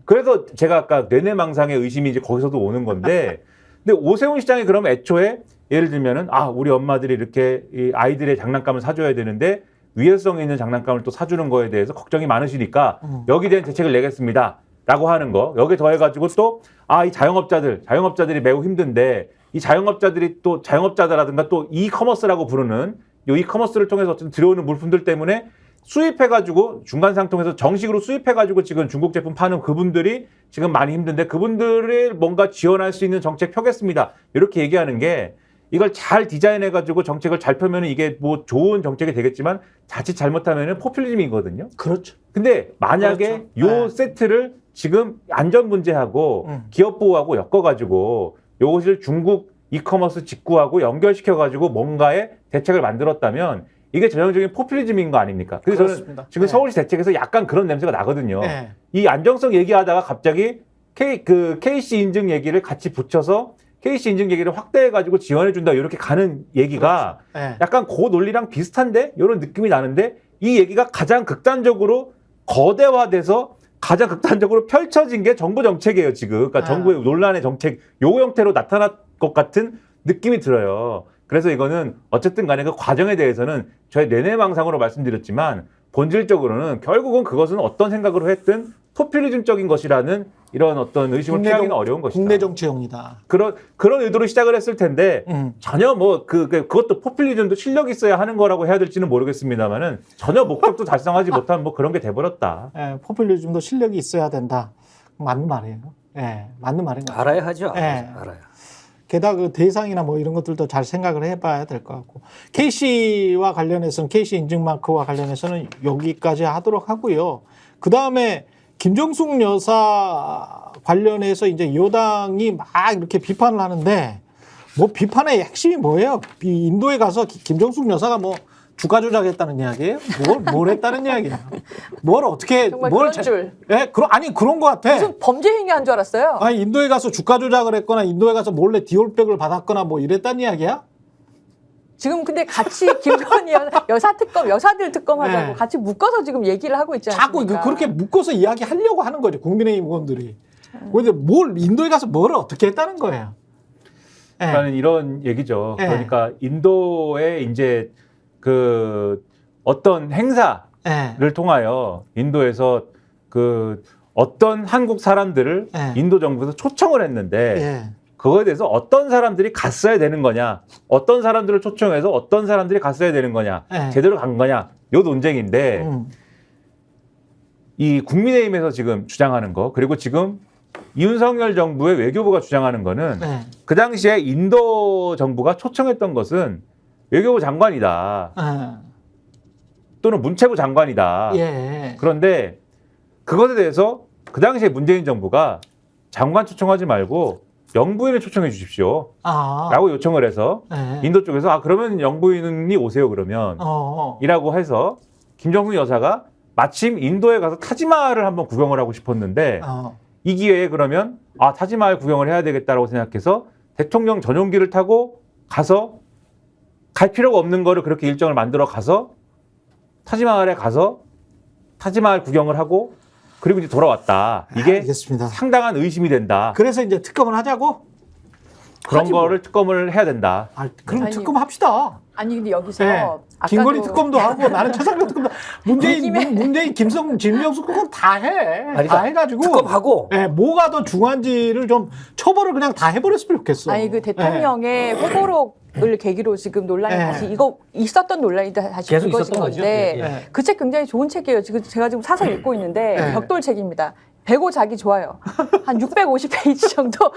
[SPEAKER 3] 그래서 제가 아까 뇌내망상의 의심이 이제 거기서도 오는 건데, 근데 오세훈 시장이 그러면 애초에 예를 들면은, 우리 엄마들이 이렇게 이 아이들의 장난감을 사줘야 되는데, 위해성 있는 장난감을 또 사주는 거에 대해서 걱정이 많으시니까, 여기에 대한 대책을 내겠습니다. 라고 하는 거. 여기에 더해가지고 또, 이 자영업자들이 매우 힘든데, 이 자영업자라든가 또 이커머스라고 부르는, 이 이커머스를 통해서 어쨌든 들여오는 물품들 때문에 수입해가지고 중간상통해서 정식으로 수입해가지고 지금 중국 제품 파는 그분들이 지금 많이 힘든데 그분들을 뭔가 지원할 수 있는 정책 펴겠습니다. 이렇게 얘기하는 게 이걸 잘 디자인해가지고 정책을 잘 펴면 이게 뭐 좋은 정책이 되겠지만 자칫 잘못하면 포퓰리즘이거든요.
[SPEAKER 1] 그렇죠.
[SPEAKER 3] 근데 만약에
[SPEAKER 1] 그렇죠.
[SPEAKER 3] 요 세트를 지금 안전 문제하고 기업 보호하고 엮어가지고 요것을 중국 이커머스 직구하고 연결시켜가지고 뭔가의 대책을 만들었다면 이게 전형적인 포퓰리즘인 거 아닙니까? 그래서 저는 지금 서울시 대책에서 약간 그런 냄새가 나거든요. 이 안정성 얘기하다가 갑자기 KC 인증 얘기를 같이 붙여서 KC 인증 얘기를 확대해가지고 지원해준다 이렇게 가는 얘기가 약간 그 논리랑 비슷한데 이런 느낌이 나는데 이 얘기가 가장 극단적으로 거대화돼서 가장 극단적으로 펼쳐진 게 정부 정책이에요, 지금. 그러니까 정부의 논란의 정책, 요 형태로 나타날 것 같은 느낌이 들어요. 그래서 이거는 어쨌든 간에 그 과정에 대해서는 저의 내내망상으로 말씀드렸지만 본질적으로는 결국은 그것은 어떤 생각으로 했든 포퓰리즘적인 것이라는 이런 어떤 의심을 피하기는 어려운 것이다.
[SPEAKER 1] 국내 정치용이다.
[SPEAKER 3] 그런 의도로 시작을 했을 텐데 전혀 뭐 그것도 포퓰리즘도 실력이 있어야 하는 거라고 해야 될지는 모르겠습니다만은 전혀 목적도 달성하지 못한 뭐 그런 게 돼버렸다.
[SPEAKER 1] 포퓰리즘도 실력이 있어야 된다. 맞는 말이에요. 맞는 말인 것 같아요.
[SPEAKER 4] 알아야 하죠. 알아야.
[SPEAKER 1] 게다가 그 대상이나 뭐 이런 것들도 잘 생각을 해봐야 될 것 같고 KC와 관련해서는 KC 인증 마크와 관련해서는 여기까지 하도록 하고요. 그 다음에 김정숙 여사 관련해서 이제 여당이 막 이렇게 비판을 하는데 뭐 비판의 핵심이 뭐예요? 인도에 가서 김정숙 여사가 뭐 주가 조작했다는 이야기예요? 뭘 했다는 이야기예요? 뭘 어떻게
[SPEAKER 2] 정말
[SPEAKER 1] 뭘
[SPEAKER 2] 그런 줄.
[SPEAKER 1] 예, 아니 그런 것 같아.
[SPEAKER 2] 무슨 범죄 행위한 줄 알았어요.
[SPEAKER 1] 아니 인도에 가서 주가 조작을 했거나 인도에 가서 몰래 디올백을 받았거나 뭐 이랬다는 이야기야?
[SPEAKER 2] 지금 근데 같이 김건희 여사 특검, 여사들 특검하자고
[SPEAKER 1] 네.
[SPEAKER 2] 같이 묶어서 지금 얘기를 하고 있지
[SPEAKER 1] 자꾸
[SPEAKER 2] 않습니까?
[SPEAKER 1] 그렇게 묶어서 이야기하려고 하는 거죠. 국민의힘 의원들이. 근데 인도에 가서 뭘 어떻게 했다는 거예요? 예.
[SPEAKER 3] 그러니까 이런 얘기죠.
[SPEAKER 1] 네.
[SPEAKER 3] 그러니까 인도에 이제 그 어떤 행사를
[SPEAKER 1] 예.
[SPEAKER 3] 통하여 인도에서 그 어떤 한국 사람들을
[SPEAKER 1] 네.
[SPEAKER 3] 인도 정부에서 초청을 했는데
[SPEAKER 1] 예.
[SPEAKER 3] 그거에 대해서 어떤 사람들이 갔어야 되는 거냐, 어떤 사람들을 초청해서 어떤 사람들이 갔어야 되는 거냐,
[SPEAKER 1] 네.
[SPEAKER 3] 제대로 간 거냐, 요 논쟁인데 이 국민의힘에서 지금 주장하는 거, 그리고 지금 윤석열 정부의 외교부가 주장하는 거는
[SPEAKER 1] 네.
[SPEAKER 3] 그 당시에 인도 정부가 초청했던 것은 외교부 장관이다, 또는 문체부 장관이다.
[SPEAKER 1] 예.
[SPEAKER 3] 그런데 그것에 대해서 그 당시에 문재인 정부가 장관 초청하지 말고 영부인을 초청해 주십시오 라고 요청을 해서
[SPEAKER 1] 예.
[SPEAKER 3] 인도 쪽에서 그러면 영부인이 오세요 그러면 이라고 해서 김정숙 여사가 마침 인도에 가서 타지마할을 한번 구경을 하고 싶었는데 이 기회에 그러면 타지마할 구경을 해야 되겠다라고 생각해서 대통령 전용기를 타고 가서 갈 필요가 없는 거를 그렇게 일정을 만들어 가서 타지마할에 가서 타지마할 구경을 하고 그리고 이제 돌아왔다. 이게
[SPEAKER 1] 알겠습니다.
[SPEAKER 3] 상당한 의심이 된다.
[SPEAKER 1] 그래서 이제 특검을 하자고?
[SPEAKER 3] 그런
[SPEAKER 1] 하지 뭐.
[SPEAKER 3] 거를 특검을 해야 된다.
[SPEAKER 1] 그럼
[SPEAKER 2] 아니,
[SPEAKER 1] 특검 합시다.
[SPEAKER 2] 아니 근데 여기서
[SPEAKER 1] 네.
[SPEAKER 2] 아까도
[SPEAKER 1] 김건희 특검도 하고 나는 최상병 특검도 문재인 김명수 특검 다 해.
[SPEAKER 4] 아니,
[SPEAKER 1] 다 해가지고
[SPEAKER 4] 특검하고
[SPEAKER 1] 예, 뭐가 더 중요한지를 좀 처벌을 그냥 다 해버렸으면 좋겠어.
[SPEAKER 2] 아니 그 대통령의 회고록을 계기로 지금 논란이
[SPEAKER 1] 네.
[SPEAKER 2] 다시 이거 있었던 논란이 다시
[SPEAKER 4] 계속
[SPEAKER 2] 불거진
[SPEAKER 4] 있었던 거죠.
[SPEAKER 2] 건데
[SPEAKER 4] 예,
[SPEAKER 1] 예.
[SPEAKER 2] 그 책 굉장히 좋은 책이에요. 지금 제가 지금 사서 읽고 있는데
[SPEAKER 1] 네.
[SPEAKER 2] 벽돌 책입니다. 배고 자기 좋아요. 한 650페이지 정도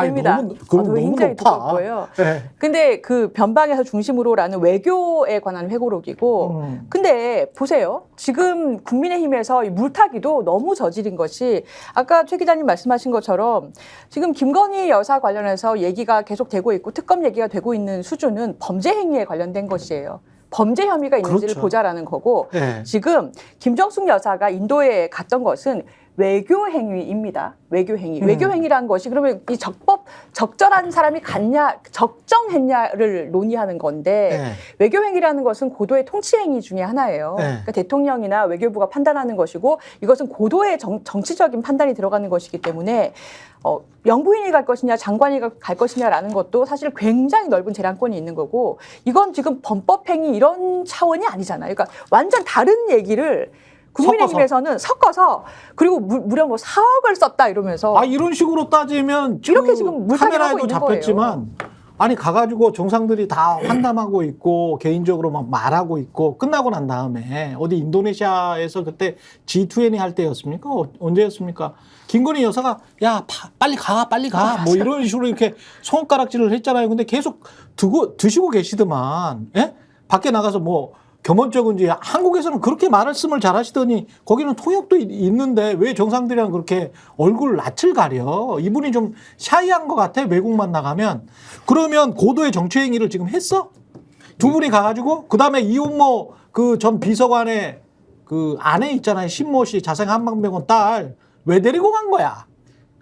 [SPEAKER 2] 됩니다.
[SPEAKER 1] 너무
[SPEAKER 2] 굉장히
[SPEAKER 1] 높아.
[SPEAKER 2] 두꺼울 거예요.
[SPEAKER 1] 예.
[SPEAKER 2] 근데 그 변방에서 중심으로라는 외교에 관한 회고록이고 근데 보세요. 지금 국민의힘에서 이 물타기도 너무 저지른 것이 아까 최 기자님 말씀하신 것처럼 지금 김건희 여사 관련해서 얘기가 계속 되고 있고 특검 얘기가 되고 있는 수준은 범죄 행위에 관련된 것이에요. 범죄 혐의가 있는지를
[SPEAKER 1] 그렇죠.
[SPEAKER 2] 보자라는 거고
[SPEAKER 1] 예.
[SPEAKER 2] 지금 김정숙 여사가 인도에 갔던 것은 외교 행위입니다. 외교 행위. 외교 행위라는 것이 그러면 이 적절한 사람이 갔냐, 적정했냐를 논의하는 건데
[SPEAKER 1] 예.
[SPEAKER 2] 외교 행위라는 것은 고도의 통치 행위 중에 하나예요.
[SPEAKER 1] 네.
[SPEAKER 2] 그러니까 대통령이나 외교부가 판단하는 것이고 이것은 고도의 정치적인 판단이 들어가는 것이기 때문에 영부인이 갈 것이냐 장관이 갈 것이냐라는 것도 사실 굉장히 넓은 재량권이 있는 거고 이건 지금 범법 행위 이런 차원이 아니잖아요. 그러니까 완전 다른 얘기를 국민의힘에서는 섞어서 그리고 무려 뭐 4억을 썼다 이러면서
[SPEAKER 1] 이런 식으로 따지면
[SPEAKER 2] 이렇게 지금 물타기를 하고
[SPEAKER 1] 카메라에도
[SPEAKER 2] 있는
[SPEAKER 1] 잡혔지만 아니 가가지고 정상들이 다 환담하고 있고 개인적으로 막 말하고 있고 끝나고 난 다음에 어디 인도네시아에서 그때 G20 할 때였습니까? 언제였습니까? 김건희 여사가 빨리 가 뭐 이런 식으로 이렇게 손가락질을 했잖아요. 근데 계속 드시고 계시더만 예? 밖에 나가서 뭐 겸언적인지 한국에서는 그렇게 말씀을 잘하시더니 거기는 통역도 있는데 왜 정상들이랑 그렇게 얼굴 낯을 가려? 이분이 좀 샤이한 것 같아 외국만 나가면. 그러면 고도의 정치 행위를 지금 했어? 두 분이 가가지고 그다음에 이혼모 그 전 비서관의 그 아내 있잖아요. 신모 씨 자생 한방병원 딸 왜 데리고 간 거야?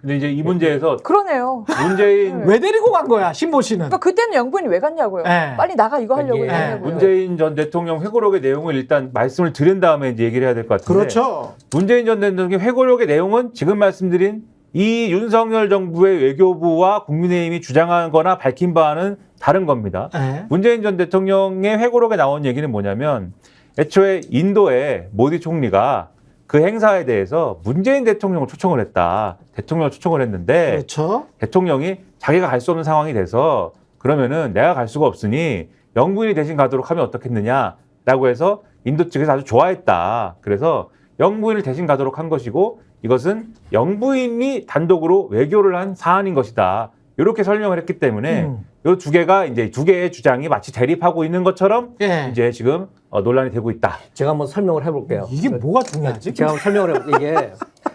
[SPEAKER 3] 근데 이제 이 문제에서
[SPEAKER 2] 그러네요.
[SPEAKER 3] 문재인
[SPEAKER 1] 왜 데리고 간 거야 신모 씨는?
[SPEAKER 2] 그러니까 그때는 영부인이 왜 갔냐고요.
[SPEAKER 1] 네.
[SPEAKER 2] 빨리 나가 이거 하려고
[SPEAKER 3] 이게
[SPEAKER 2] 했냐고요.
[SPEAKER 3] 문재인 전 대통령 회고록의 내용을 일단 말씀을 드린 다음에 이제 얘기를 해야 될 것 같은데.
[SPEAKER 1] 그렇죠.
[SPEAKER 3] 문재인 전 대통령 회고록의 내용은 지금 말씀드린 이 윤석열 정부의 외교부와 국민의힘이 주장한 거나 밝힌 바와는 다른 겁니다.
[SPEAKER 1] 네.
[SPEAKER 3] 문재인 전 대통령의 회고록에 나온 얘기는 뭐냐면 애초에 인도의 모디 총리가 그 행사에 대해서 문재인 대통령을 초청을 했다. 대통령을 초청을 했는데
[SPEAKER 1] 그렇죠.
[SPEAKER 3] 대통령이 자기가 갈 수 없는 상황이 돼서 그러면은 내가 갈 수가 없으니 영부인이 대신 가도록 하면 어떻겠느냐라고 해서 인도 측에서 아주 좋아했다. 그래서 영부인을 대신 가도록 한 것이고 이것은 영부인이 단독으로 외교를 한 사안인 것이다. 이렇게 설명을 했기 때문에 이 두 개가 이제 두 개의 주장이 마치 대립하고 있는 것처럼 이제 지금 논란이 되고 있다.
[SPEAKER 4] 제가 한번 설명을 해볼게요.
[SPEAKER 1] 이게 뭐가 중요하지?
[SPEAKER 4] 제가 한번 설명을 해볼게요. 이게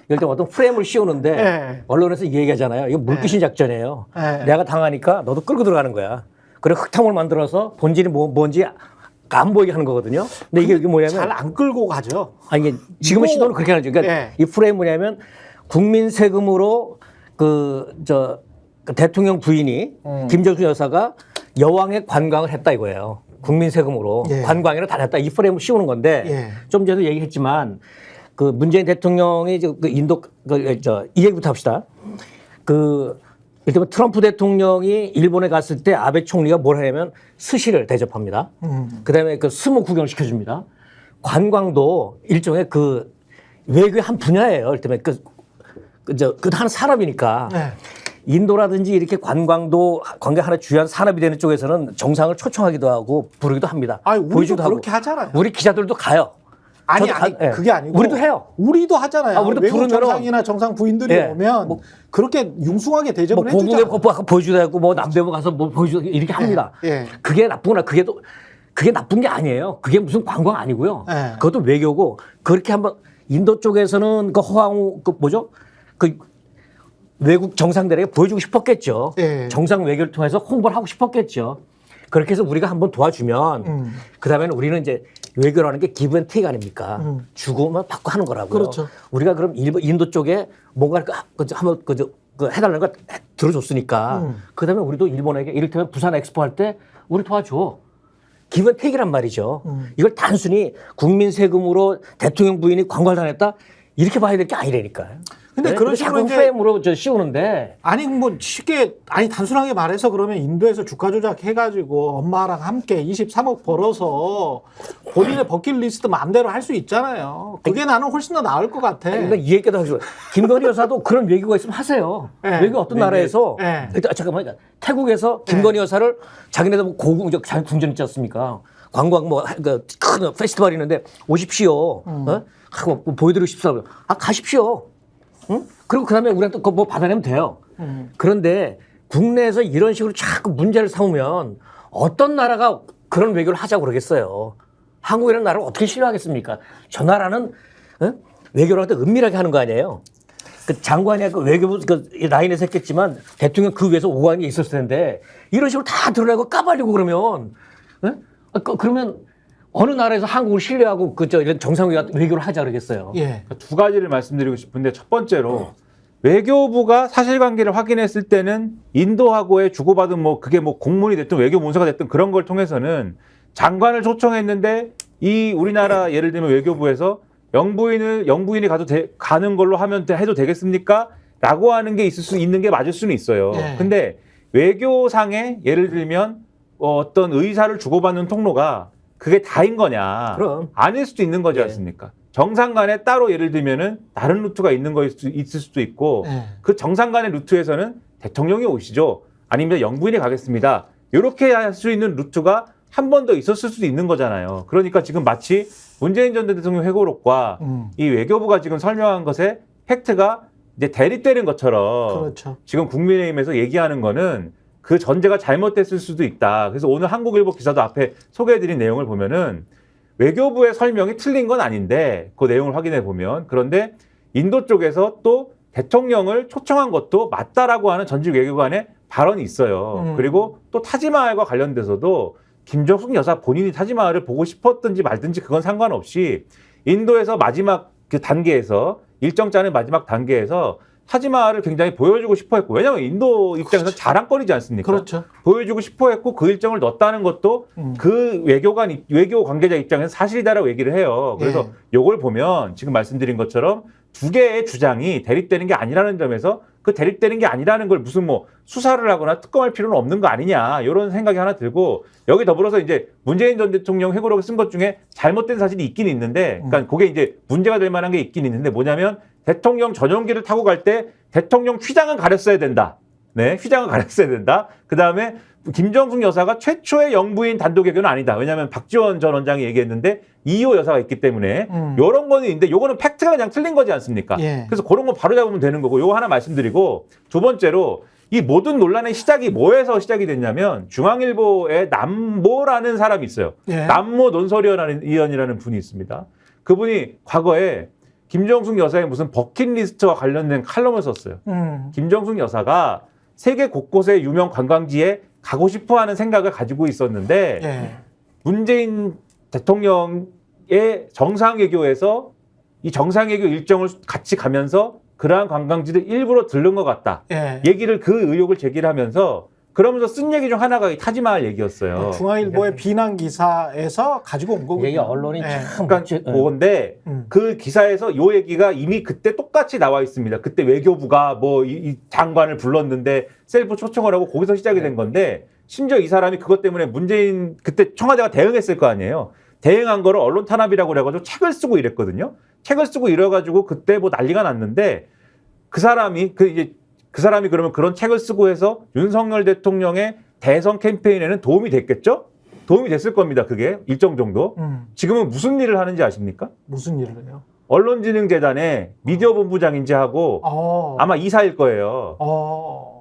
[SPEAKER 4] 일단 어떤 프레임을 씌우는데
[SPEAKER 1] 네.
[SPEAKER 4] 언론에서 이 얘기하잖아요. 이거 물귀신 작전이에요.
[SPEAKER 1] 네.
[SPEAKER 4] 내가 당하니까 너도 끌고 들어가는 거야. 그래 흙탕물 만들어서 본질이 뭔지 안 보이게 하는 거거든요. 근데 이게 뭐냐면
[SPEAKER 1] 잘 안 끌고 가죠.
[SPEAKER 4] 아니 이게 지금의 시도는 그렇게 하는 거죠. 그러니까
[SPEAKER 1] 예.
[SPEAKER 4] 이 프레임 뭐냐면 국민 세금으로 그 대통령 부인이 김정숙 여사가 여왕의 관광을 했다 이거예요. 국민 세금으로
[SPEAKER 1] 예.
[SPEAKER 4] 관광이라 다녔다 이 프레임을 씌우는 건데
[SPEAKER 1] 예.
[SPEAKER 4] 좀 전에도 얘기했지만 그 문재인 대통령이 그 인도 이 얘기부터 합시다. 그 일단 트럼프 대통령이 일본에 갔을 때 아베 총리가 뭘 하냐면 스시를 대접합니다. 그다음에 그 스모 구경을 시켜줍니다. 관광도 일종의 그 외교의 한 분야예요. 일단 그 하는 산업이니까.
[SPEAKER 1] 네.
[SPEAKER 4] 인도라든지 이렇게 관광도 관광 하나 주요한 산업이 되는 쪽에서는 정상을 초청하기도 하고 부르기도 합니다.
[SPEAKER 1] 아니, 우리도
[SPEAKER 4] 보여주기도
[SPEAKER 1] 그렇게
[SPEAKER 4] 하고.
[SPEAKER 1] 하잖아요.
[SPEAKER 4] 우리 기자들도 가요.
[SPEAKER 1] 아니,
[SPEAKER 4] 저도
[SPEAKER 1] 아니,
[SPEAKER 4] 예.
[SPEAKER 1] 그게 아니고.
[SPEAKER 4] 우리도 해요.
[SPEAKER 1] 우리도 하잖아요.
[SPEAKER 4] 아, 우리도
[SPEAKER 1] 외국
[SPEAKER 4] 부르면은-
[SPEAKER 1] 정상이나 정상 부인들이
[SPEAKER 4] 예.
[SPEAKER 1] 오면
[SPEAKER 4] 뭐-
[SPEAKER 1] 그렇게 융숭하게 대접을
[SPEAKER 4] 뭐
[SPEAKER 1] 해주잖아요.
[SPEAKER 4] 고궁에 뽀뽀 보여주다 했고 뭐 남대문 가서 뭐 보여주다 이렇게 합니다.
[SPEAKER 1] 예.
[SPEAKER 4] 그게 나쁘구나. 그게 나쁜 게 아니에요. 그게 무슨 관광 아니고요.
[SPEAKER 1] 예.
[SPEAKER 4] 그것도 외교고 그렇게 한번 인도 쪽에서는 그 허황 그 뭐죠? 그 외국 정상들에게 보여주고 싶었겠죠.
[SPEAKER 1] 예.
[SPEAKER 4] 정상 외교를 통해서 홍보를 하고 싶었겠죠. 그렇게 해서 우리가 한번 도와주면 그다음에는 우리는 이제 외교라는 게 기브 앤 테이크 아닙니까? 주고만 받고 하는 거라고요.
[SPEAKER 1] 그렇죠.
[SPEAKER 4] 우리가 그럼 인도 쪽에 뭔가를 한번 해달라는 걸 들어줬으니까 그다음에 우리도 일본에게 이를테면 부산 엑스포 할 때 우리 도와줘. 기브 앤 테이크란 말이죠. 이걸 단순히 국민 세금으로 대통령 부인이 관광을 다녔다 이렇게 봐야 될 게 아니라니까요.
[SPEAKER 1] 근데 그런 식으로
[SPEAKER 4] 자꾸
[SPEAKER 1] 이제-
[SPEAKER 4] 프레임으로 씌우는데
[SPEAKER 1] 아니 뭐 쉽게 아니 단순하게 말해서 그러면 인도에서 주가 조작 해가지고 엄마랑 함께 23억 벌어서 본인의 버킷리스트 마음대로 할 수 있잖아요. 그게 나는 훨씬 더 나을 것 같아.
[SPEAKER 4] 그러니까 이 얘기도 하죠. 김건희 여사도 그런 외교가 있으면 하세요.
[SPEAKER 1] 네.
[SPEAKER 4] 외교 어떤
[SPEAKER 1] 네.
[SPEAKER 4] 나라에서
[SPEAKER 1] 네.
[SPEAKER 4] 잠깐만 태국에서 김건희 여사를 자기네들 뭐 고궁적 자기 궁전 있지 않습니까? 관광 큰 페스티벌 있는데 오십시오. 하고 뭐 보여드리고 싶다고. 가십시오. 응? 그리고 그다음에 우리한테 그거 뭐 받아내면 돼요. 그런데 국내에서 이런 식으로 자꾸 문제를 삼으면 어떤 나라가 그런 외교를 하자고 그러겠어요. 한국이라는 나라를 어떻게 신뢰하겠습니까? 저 나라는 외교를 할 때 은밀하게 하는 거 아니에요. 그 장관이 그 외교부 라인에서 했겠지만 대통령 그 위에서 오가는 게 있었을 텐데 이런 식으로 다 드러내고 까발리고 그러면 그러면 어느 나라에서 한국을 신뢰하고 이런 정상 외교를 하자 그러겠어요.
[SPEAKER 1] 예.
[SPEAKER 3] 그러니까 두 가지를 말씀드리고 싶은데 첫 번째로 외교부가 사실관계를 확인했을 때는 인도하고의 주고받은 뭐 그게 뭐 공문이 됐든 외교 문서가 됐든 그런 걸 통해서는 장관을 초청했는데 이 우리나라 예를 들면 외교부에서 영부인이 가는 걸로 하면 해도 되겠습니까? 라고 하는 게 있을 수 있는 게 맞을 수는 있어요.
[SPEAKER 1] 네.
[SPEAKER 3] 근데 외교상에 예를 들면 어떤 의사를 주고받는 통로가 그게 다인 거냐?
[SPEAKER 4] 그럼.
[SPEAKER 3] 아닐 수도 있는 거지
[SPEAKER 4] 예.
[SPEAKER 3] 않습니까? 정상 간에 따로 예를 들면은 다른 루트가 있는 거 있을 수도 있고
[SPEAKER 1] 예.
[SPEAKER 3] 그 정상 간의 루트에서는 대통령이 오시죠. 아니면 영부인이 가겠습니다. 이렇게 할 수 있는 루트가 한 번 더 있었을 수도 있는 거잖아요. 그러니까 지금 마치 문재인 전 대통령 회고록과 이 외교부가 지금 설명한 것에 팩트가 이제 대립되는 것처럼
[SPEAKER 1] 그렇죠.
[SPEAKER 3] 지금 국민의힘에서 얘기하는 거는 그 전제가 잘못됐을 수도 있다. 그래서 오늘 한국일보 기사도 앞에 소개해드린 내용을 보면은 외교부의 설명이 틀린 건 아닌데 그 내용을 확인해 보면 그런데 인도 쪽에서 또 대통령을 초청한 것도 맞다라고 하는 전직 외교관의 발언이 있어요. 그리고 또 타지마할과 관련돼서도 김정숙 여사 본인이 타지마할을 보고 싶었든지 말든지 그건 상관없이 인도에서 마지막 그 단계에서 일정 짜는 마지막 단계에서 타지마할을 굉장히 보여주고 싶어 했고 왜냐하면 인도 입장에서
[SPEAKER 1] 그렇죠.
[SPEAKER 3] 자랑거리지 않습니까?
[SPEAKER 1] 그렇죠.
[SPEAKER 3] 보여주고 싶어 했고 그 일정을 넣었다는 것도 그 외교 관계자 입장에서 사실이다라고 얘기를 해요. 그래서 요걸 보면 지금 말씀드린 것처럼 두 개의 주장이 대립되는 게 아니라는 점에서 그 대립되는 게 아니라는 걸 무슨 뭐 수사를 하거나 특검할 필요는 없는 거 아니냐 이런 생각이 하나 들고 여기 더불어서 이제 문재인 전 대통령 회고록을 쓴 것 중에 잘못된 사실이 있긴 있는데 그러니까 그게 이제 문제가 될 만한 게 있긴 있는데 뭐냐면 대통령 전용기를 타고 갈 때 대통령 휘장은 가렸어야 된다. 네, 휘장을 가렸어야 된다. 그 다음에 김정숙 여사가 최초의 영부인 단독 외교는 아니다. 왜냐하면 박지원 전 원장이 얘기했는데 2호 여사가 있기 때문에 이런 거는 있는데 요거는 팩트가 그냥 틀린 거지 않습니까?
[SPEAKER 1] 예.
[SPEAKER 3] 그래서 그런 거 바로 잡으면 되는 거고 요거 하나 말씀드리고 두 번째로 이 모든 논란의 시작이 뭐에서 시작이 됐냐면 중앙일보에 남모라는 사람이 있어요.
[SPEAKER 1] 예.
[SPEAKER 3] 남모 논설위원이라는 분이 있습니다. 그분이 과거에 김정숙 여사의 무슨 버킷리스트와 관련된 칼럼을 썼어요. 김정숙 여사가 세계 곳곳의 유명 관광지에 가고 싶어하는 생각을 가지고 있었는데
[SPEAKER 1] 예.
[SPEAKER 3] 문재인 대통령의 정상외교에서 이 정상외교 일정을 같이 가면서 그러한 관광지를 일부러 들른 것 같다.
[SPEAKER 1] 예.
[SPEAKER 3] 얘기를 그 의혹을 제기를 하면서 그러면서 쓴 얘기 중 하나가 이 타지마할 얘기였어요.
[SPEAKER 1] 중앙일보의 비난 기사에서 가지고 온 거군요.
[SPEAKER 4] 이게 언론이
[SPEAKER 1] 예.
[SPEAKER 4] 참
[SPEAKER 3] 그러니까 그건데 그 기사에서 요 얘기가 이미 그때 똑같이 나와 있습니다. 그때 외교부가 뭐 이 장관을 불렀는데 셀프 초청을 하고 거기서 시작이 된 건데 심지어 이 사람이 그것 때문에 문재인 그때 청와대가 대응했을 거 아니에요. 대응한 거를 언론 탄압이라고 그래가지고 책을 쓰고 이랬거든요. 책을 쓰고 이래가지고 그때 뭐 난리가 났는데 그 사람이 그러면 그런 책을 쓰고 해서 윤석열 대통령의 대선 캠페인에는 도움이 됐겠죠? 도움이 됐을 겁니다. 그게 일정 정도. 지금은 무슨 일을 하는지 아십니까?
[SPEAKER 1] 무슨 일을 해요?
[SPEAKER 3] 언론진흥재단의 미디어 본부장인지 하고 아마 이사일 거예요.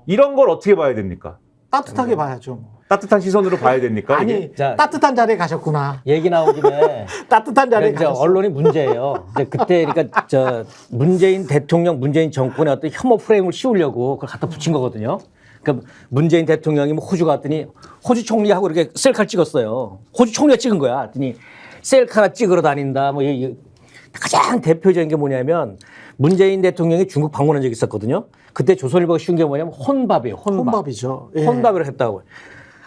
[SPEAKER 3] 이런 걸 어떻게 봐야 됩니까?
[SPEAKER 1] 따뜻하게 봐야죠. 뭐.
[SPEAKER 3] 따뜻한 시선으로 봐야 됩니까?
[SPEAKER 1] 아니
[SPEAKER 3] 이게?
[SPEAKER 4] 자,
[SPEAKER 1] 따뜻한 자리에 가셨구나.
[SPEAKER 4] 얘기 나온 김에
[SPEAKER 1] 따뜻한 자리에
[SPEAKER 4] 이제
[SPEAKER 1] 가셨어.
[SPEAKER 4] 언론이 문제예요. 이제 그때 그러니까 저 문재인 대통령, 문재인 정권의 어떤 혐오 프레임을 씌우려고 그걸 갖다 붙인 거거든요. 그러니까 문재인 대통령이 뭐 호주 갔더니 호주 총리하고 이렇게 셀카 찍었어요. 호주 총리가 찍은 거야. 했더니 셀카 찍으러 다닌다. 뭐 가장 대표적인 게 뭐냐면 문재인 대통령이 중국 방문한 적이 있었거든요. 그때 조선일보가 씌운 게 뭐냐면 혼밥이에요.
[SPEAKER 1] 혼밥이죠. 예.
[SPEAKER 4] 혼밥을 했다고.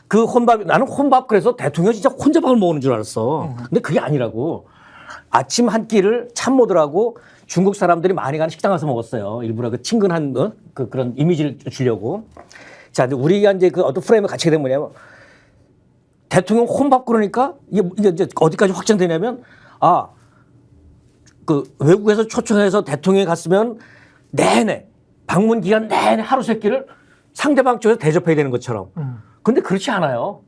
[SPEAKER 4] 그 혼밥, 나는 혼밥 그래서 대통령 진짜 혼자 밥을 먹는 줄 알았어. 근데 그게 아니라고. 아침 한 끼를 참모들하고 중국 사람들이 많이 가는 식당 가서 먹었어요. 일부러 그 친근한 그런 이미지를 주려고. 자, 근데 우리가 이제 그 어떤 프레임을 갖추게 된 뭐냐면 대통령 혼밥 그러니까 이게 이제 어디까지 확장되냐면 그 외국에서 초청해서 대통령이 갔으면 내내 방문 기간 내내 하루 세 끼를 상대방 쪽에서 대접해야 되는 것처럼. 근데 그렇지 않아요.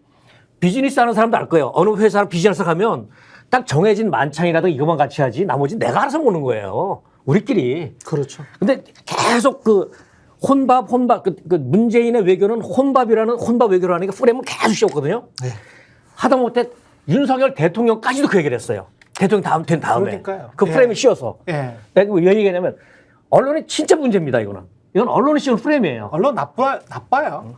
[SPEAKER 4] 비즈니스 하는 사람도 알 거예요. 어느 회사랑 비즈니스 가면 딱 정해진 만찬이라도 이것만 같이 하지 나머지 내가 알아서 먹는 거예요. 우리끼리.
[SPEAKER 1] 그렇죠.
[SPEAKER 4] 근데 계속 그 혼밥 그 문재인의 외교는 혼밥 외교라는 게 프레임을 계속 씌웠거든요.
[SPEAKER 1] 네.
[SPEAKER 4] 하다못해 윤석열 대통령까지도 그 얘기를 했어요. 대통령 된 다음에.
[SPEAKER 1] 그러니까요.
[SPEAKER 4] 그 프레임을
[SPEAKER 1] 예.
[SPEAKER 4] 씌워서.
[SPEAKER 1] 예.
[SPEAKER 4] 내가 왜 얘기하냐면 언론이 진짜 문제입니다. 이거는. 이건 언론이 씌운 프레임이에요.
[SPEAKER 1] 언론 나빠요.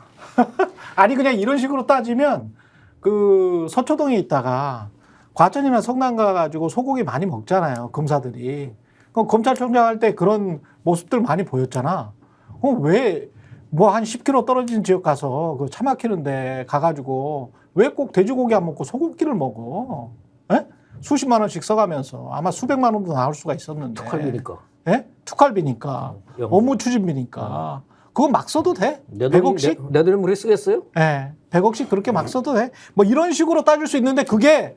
[SPEAKER 1] 아니 그냥 이런 식으로 따지면 그 서초동에 있다가 과천이나 성남 가가지고 소고기 많이 먹잖아요. 검사들이. 그럼 검찰총장 할 때 그런 모습들 많이 보였잖아. 그럼 왜 뭐 한 10km 떨어진 지역 가서 그 차 막히는데 가가지고 왜 꼭 돼지고기 안 먹고 소고기를 먹어? 에? 수십만 원씩 써가면서 아마 수백만 원도 나올 수가 있었는데.
[SPEAKER 4] 특활비니까.
[SPEAKER 1] 예? 특활비니까. 업무 추진비니까. 그거 막 써도 돼? 100억씩?
[SPEAKER 4] 내 돈을 우리 쓰겠어요?
[SPEAKER 1] 예. 100억씩 그렇게 막 써도 돼? 뭐 이런 식으로 따질 수 있는데 그게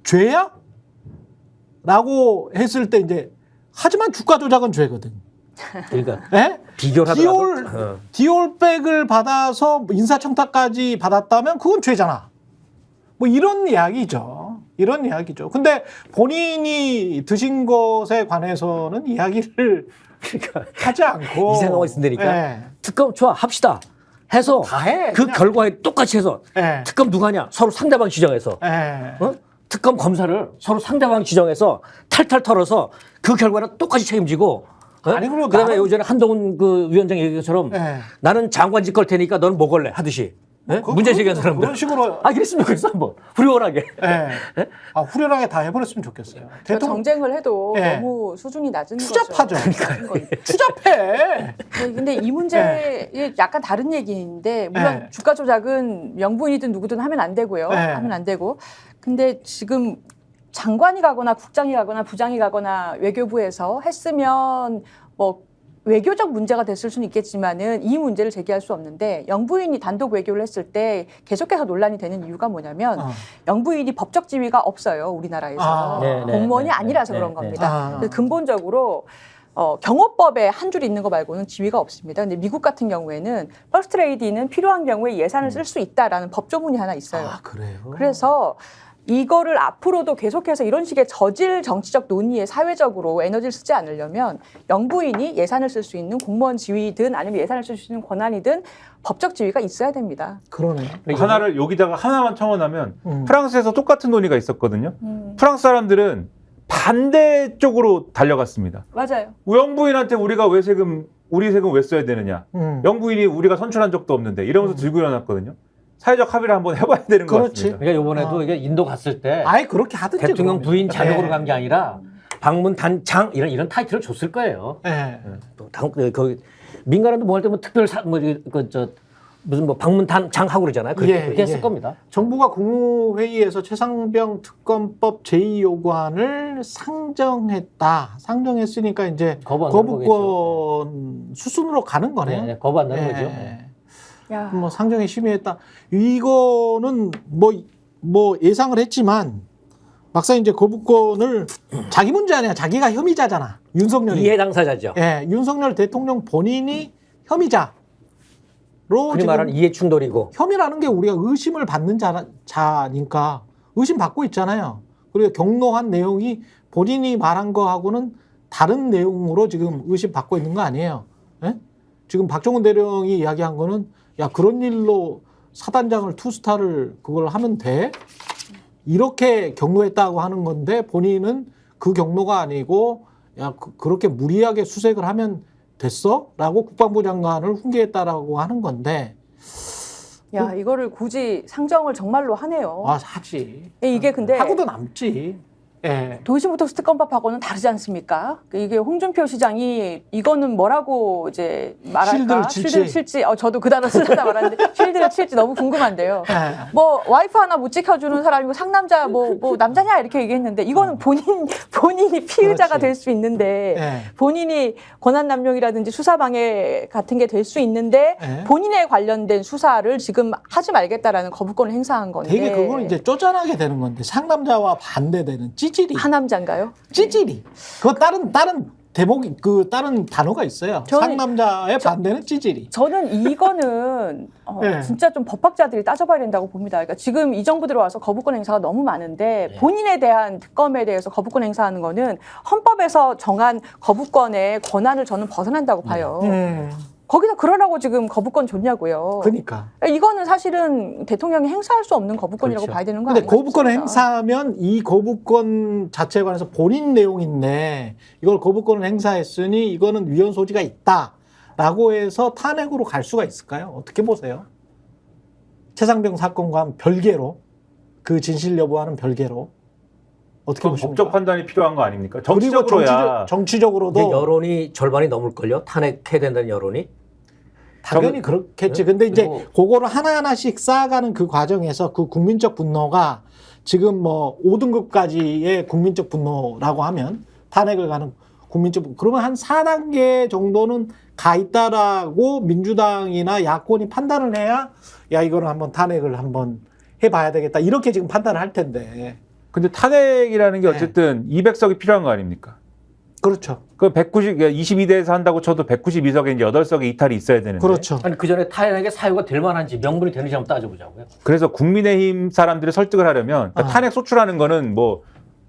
[SPEAKER 1] 죄야? 라고 했을 때 이제 하지만 주가 조작은 죄거든.
[SPEAKER 4] 그러니까
[SPEAKER 1] 예?
[SPEAKER 4] 비교를 하더라도
[SPEAKER 1] 디올백을 받아서 인사청탁까지 받았다면 그건 죄잖아. 뭐 이런 이야기죠. 이런 이야기죠. 근데 본인이 드신 것에 관해서는 이야기를 하지 않고
[SPEAKER 4] 이 생각하고 있으니까
[SPEAKER 1] 예.
[SPEAKER 4] 특검 좋아 합시다 해서
[SPEAKER 1] 다 해,
[SPEAKER 4] 그
[SPEAKER 1] 그냥.
[SPEAKER 4] 결과에 똑같이 해서
[SPEAKER 1] 예.
[SPEAKER 4] 특검 누가 하냐 서로 상대방 지정해서
[SPEAKER 1] 예.
[SPEAKER 4] 특검 검사를 서로 상대방 지정해서 탈탈 털어서 그 결과는 똑같이 책임지고
[SPEAKER 1] 아니, 그리고
[SPEAKER 4] 그다음에
[SPEAKER 1] 나는-
[SPEAKER 4] 요전에 한동훈 그 위원장 얘기처럼
[SPEAKER 1] 예.
[SPEAKER 4] 나는 장관직 걸 테니까 너는 뭐 걸래 하듯이 문제 제기한 사람들
[SPEAKER 1] 그런 식으로
[SPEAKER 4] 그랬으면 좋겠어 한번 후련하게
[SPEAKER 1] 예. 후련하게 다 해버렸으면 좋겠어요.
[SPEAKER 2] 그러니까 정쟁을 해도
[SPEAKER 1] 예.
[SPEAKER 2] 너무 수준이 낮은
[SPEAKER 1] 추잡하죠.
[SPEAKER 2] 거죠.
[SPEAKER 1] 추잡해.
[SPEAKER 2] 근데 이 문제에 약간 다른 얘기인데 물론
[SPEAKER 1] 네.
[SPEAKER 2] 주가 조작은 명분이든 누구든 하면 안 되고요.
[SPEAKER 1] 네.
[SPEAKER 2] 하면 안 되고. 근데 지금 장관이 가거나 국장이 가거나 부장이 가거나 외교부에서 했으면 뭐 외교적 문제가 됐을 수는 있겠지만은 이 문제를 제기할 수 없는데 영부인이 단독 외교를 했을 때 계속해서 논란이 되는 이유가 뭐냐면 영부인이 법적 지위가 없어요. 우리나라에서. 공무원이 아니라서 그런 겁니다. 그래서 근본적으로 경호법에 한 줄 있는 거 말고는 지위가 없습니다. 근데 미국 같은 경우에는 퍼스트 레이디는 필요한 경우에 예산을 쓸 수 있다라는 법조문이 하나 있어요.
[SPEAKER 1] 아, 그래요?
[SPEAKER 2] 그래서 이거를 앞으로도 계속해서 이런 식의 저질 정치적 논의에 사회적으로 에너지를 쓰지 않으려면 영부인이 예산을 쓸 수 있는 공무원 지위든 아니면 예산을 쓸 수 있는 권한이든 법적 지위가 있어야 됩니다.
[SPEAKER 1] 그러네요.
[SPEAKER 3] 하나를 여기다가 하나만 첨언하면 프랑스에서 똑같은 논의가 있었거든요. 프랑스 사람들은 반대쪽으로 달려갔습니다.
[SPEAKER 2] 맞아요.
[SPEAKER 3] 영부인한테 우리 세금 왜 써야 되느냐. 영부인이 우리가 선출한 적도 없는데 이러면서 들고 일어났거든요. 사회적 합의를 한번 해봐야 되는 것
[SPEAKER 1] 그렇지.
[SPEAKER 3] 같습니다.
[SPEAKER 4] 그러니까 이번에도 이게 인도 갔을 때
[SPEAKER 1] 아예 그렇게 하든지.
[SPEAKER 4] 대통령
[SPEAKER 1] 그러면.
[SPEAKER 4] 부인 자격으로
[SPEAKER 1] 예.
[SPEAKER 4] 간 게 아니라 방문 단장 이런 타이틀을 줬을 거예요.
[SPEAKER 1] 예.
[SPEAKER 4] 또 그 민간인도 뭐 할 때 뭐 특별 뭐그저 무슨 뭐 방문 단장 하고 그러잖아요. 그렇게 했을 겁니다.
[SPEAKER 1] 정부가 국무회의에서 최상병 특검법 제2요구안을 상정했으니까 이제 거부권 수순으로 가는 거네요.
[SPEAKER 4] 네, 거부한다는 거죠.
[SPEAKER 2] 야.
[SPEAKER 1] 뭐 상정에 심의했다. 이거는 뭐 예상을 했지만 막상 이제 거부권을 자기 문제 아니야. 자기가 혐의자잖아. 윤석열이.
[SPEAKER 4] 이해 당사자죠.
[SPEAKER 1] 예, 윤석열 대통령 본인이 혐의자로
[SPEAKER 4] 흔히
[SPEAKER 1] 지금
[SPEAKER 4] 말하는 이해 충돌이고.
[SPEAKER 1] 혐의라는 게 우리가 의심을 받는 자니까 의심 받고 있잖아요. 그리고 경로한 내용이 본인이 말한 거하고는 다른 내용으로 지금 의심 받고 있는 거 아니에요. 예? 지금 박정훈 대령이 이야기한 거는 야 그런 일로 사단장을 투스타를 그걸 하면 돼? 이렇게 경로했다고 하는 건데 본인은 그 경로가 아니고 야 그렇게 무리하게 수색을 하면 됐어? 라고 국방부 장관을 훈계했다라고 하는 건데
[SPEAKER 2] 야, 이거를 굳이 상정을 정말로 하네요.
[SPEAKER 1] 아 하지.
[SPEAKER 2] 이게 근데
[SPEAKER 1] 하고도 남지. 예.
[SPEAKER 2] 도이치모터스 특검법하고는 다르지 않습니까? 이게 홍준표 시장이 이거는 뭐라고 이제 말할까?
[SPEAKER 1] 실드를
[SPEAKER 2] 칠지. 저도 그 단어 쓰려다 말았는데 실드를 칠지 너무 궁금한데요.
[SPEAKER 1] 예.
[SPEAKER 2] 뭐 와이프 하나 못 지켜주는 사람이고 상남자 뭐 남자냐 이렇게 얘기했는데 이거는 본인이 피의자가
[SPEAKER 1] 그렇지.
[SPEAKER 2] 될 수 있는데
[SPEAKER 1] 예.
[SPEAKER 2] 본인이 권한 남용이라든지 수사 방해 같은 게 될 수 있는데
[SPEAKER 1] 예.
[SPEAKER 2] 본인에 관련된 수사를 지금 하지 말겠다라는 거부권을 행사한 건데
[SPEAKER 1] 되게 그거는 이제 쪼잔하게 되는 건데 상남자와 반대되는 찌질이.
[SPEAKER 2] 하남자인가요?
[SPEAKER 1] 찌질이. 그거 다른 대목이 다른 단어가 있어요.
[SPEAKER 2] 저는-
[SPEAKER 1] 상남자의 반대는 찌질이.
[SPEAKER 2] 저는 이거는
[SPEAKER 1] 네.
[SPEAKER 2] 진짜 좀 법학자들이 따져봐야 된다고 봅니다. 그러니까 지금 이 정부 들어와서 거부권 행사가 너무 많은데 본인에 대한 특검에 대해서 거부권 행사하는 거는 헌법에서 정한 거부권의 권한을 저는 벗어난다고 봐요. 거기서 그러라고 지금 거부권 줬냐고요.
[SPEAKER 1] 그러니까.
[SPEAKER 2] 이거는 사실은 대통령이 행사할 수 없는 거부권이라고
[SPEAKER 4] 그렇죠.
[SPEAKER 2] 봐야 되는 거
[SPEAKER 1] 근데
[SPEAKER 2] 아닌가
[SPEAKER 1] 거부권을
[SPEAKER 2] 싶습니다.
[SPEAKER 1] 행사하면 이 거부권 자체에 관해서 본인 내용인데 이걸 거부권을 행사했으니 이거는 위헌 소지가 있다라고 해서 탄핵으로 갈 수가 있을까요? 어떻게 보세요? 최상병 사건과는 별개로 그 진실 여부와는 별개로 어떻게
[SPEAKER 3] 그럼
[SPEAKER 1] 보십니까?
[SPEAKER 3] 법적 판단이 필요한 거 아닙니까?
[SPEAKER 1] 그리고
[SPEAKER 3] 정치적으로야.
[SPEAKER 1] 정치적으로도
[SPEAKER 4] 근데 여론이 절반이 넘을걸요? 탄핵해야 된다는 여론이?
[SPEAKER 1] 당연히 그렇겠지. 근데 이제
[SPEAKER 4] 그리고-
[SPEAKER 1] 그거를 하나하나씩 쌓아가는 그 과정에서 그 국민적 분노가 지금 뭐 5등급까지의 국민적 분노라고 하면 탄핵을 가는 국민적 분노. 그러면 한 4단계 정도는 가 있다라고 민주당이나 야권이 판단을 해야 야, 이거는 한번 탄핵을 한번 해봐야 되겠다. 이렇게 지금 판단을 할 텐데.
[SPEAKER 3] 근데 탄핵이라는 게 어쨌든 200석이 필요한 거 아닙니까?
[SPEAKER 1] 그렇죠.
[SPEAKER 3] 그 22대에서 한다고 쳐도 192석에 이제 8석의 이탈이 있어야 되는데.
[SPEAKER 1] 그렇죠.
[SPEAKER 4] 아니 그 전에 탄핵에 사유가 될 만한지 명분이 되는지 한번 따져보자고요.
[SPEAKER 3] 그래서 국민의힘 사람들을 설득을 하려면 그러니까 탄핵 소추라는 거는 뭐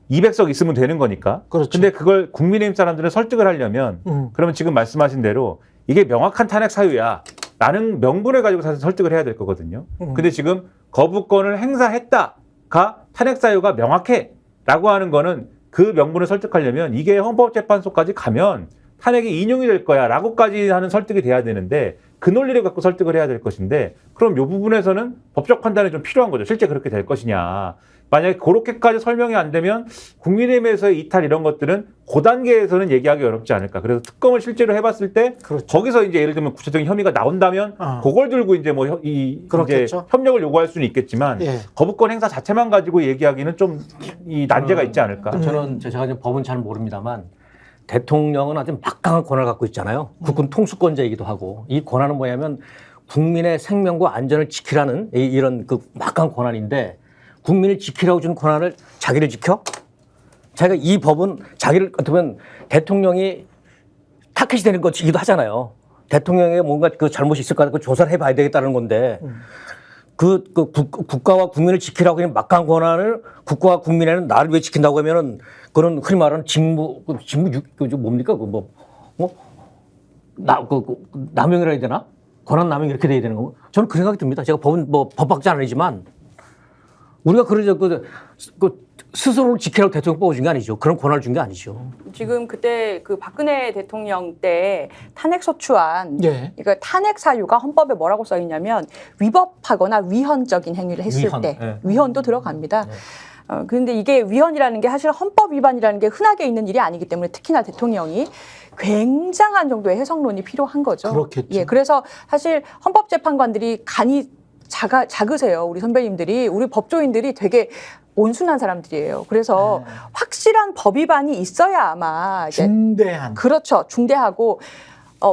[SPEAKER 3] 200석 있으면 되는 거니까.
[SPEAKER 1] 그렇죠.
[SPEAKER 3] 근데 그걸 국민의힘 사람들은 설득을 하려면 그러면 지금 말씀하신 대로 이게 명확한 탄핵 사유야. 라는 명분을 가지고 사실 설득을 해야 될 거거든요. 근데 지금 거부권을 행사했다가 탄핵 사유가 명확해. 라고 하는 거는 그 명분을 설득하려면 이게 헌법재판소까지 가면 탄핵이 인용이 될 거야. 라고까지 하는 설득이 돼야 되는데 그 논리를 갖고 설득을 해야 될 것인데 그럼 이 부분에서는 법적 판단이 좀 필요한 거죠. 실제 그렇게 될 것이냐. 만약에 그렇게까지 설명이 안 되면 국민의힘에서의 이탈 이런 것들은 그 단계에서는 얘기하기 어렵지 않을까. 그래서 특검을 실제로 해봤을 때
[SPEAKER 1] 그렇죠.
[SPEAKER 3] 거기서 이제 예를 들면 구체적인 혐의가 나온다면 그걸 들고 이제 뭐 이제
[SPEAKER 1] 그렇겠죠.
[SPEAKER 3] 협력을 요구할 수는 있겠지만
[SPEAKER 1] 예.
[SPEAKER 3] 거부권 행사 자체만 가지고 얘기하기는 좀 이 난제가 있지 않을까.
[SPEAKER 4] 저는 제가 이제 법은 잘 모릅니다만 대통령은 아주 막강한 권한을 갖고 있잖아요. 국군 통수권자이기도 하고 이 권한은 뭐냐면 국민의 생명과 안전을 지키라는 이런 그 막강한 권한인데 국민을 지키라고 준 권한을 자기를 지켜? 자기가 이 법은 자기를 어떻게 보면 대통령이 타켓이 되는 것이기도 하잖아요. 대통령의 뭔가 그 잘못이 있을까 그 조사를 해봐야 되겠다는 건데 국가와 국민을 지키라고 하는 막강한 권한을 국가와 국민에는 나를 왜 지킨다고 하면은 그런 흔히 말하는 뭡니까? 남용이라 해야 되나? 권한 남용 이렇게 돼야 되는 거. 저는 그 생각이 듭니다. 제가 법은 뭐 법학자 아니지만 우리가 그러죠. 스스로를 지키라고 대통령 뽑아준 게 아니죠. 그런 권한을 준 게 아니죠.
[SPEAKER 2] 지금 그때 그 박근혜 대통령 때 탄핵소추안,
[SPEAKER 1] 예.
[SPEAKER 2] 이거 탄핵 사유가 헌법에 뭐라고 써 있냐면 위법하거나 위헌적인 행위를 했을
[SPEAKER 4] 위헌,
[SPEAKER 2] 때
[SPEAKER 4] 예.
[SPEAKER 2] 위헌도 들어갑니다. 그런데 이게 위헌이라는 게 사실 헌법 위반이라는 게 흔하게 있는 일이 아니기 때문에 특히나 대통령이 굉장한 정도의 해석론이 필요한 거죠.
[SPEAKER 1] 그렇겠죠.
[SPEAKER 2] 예, 그래서 사실 헌법재판관들이 간이 작으세요. 우리 선배님들이, 우리 법조인들이 되게 온순한 사람들이에요. 그래서 확실한 법 위반이 있어야 아마 이제
[SPEAKER 1] 중대한.
[SPEAKER 2] 그렇죠. 중대하고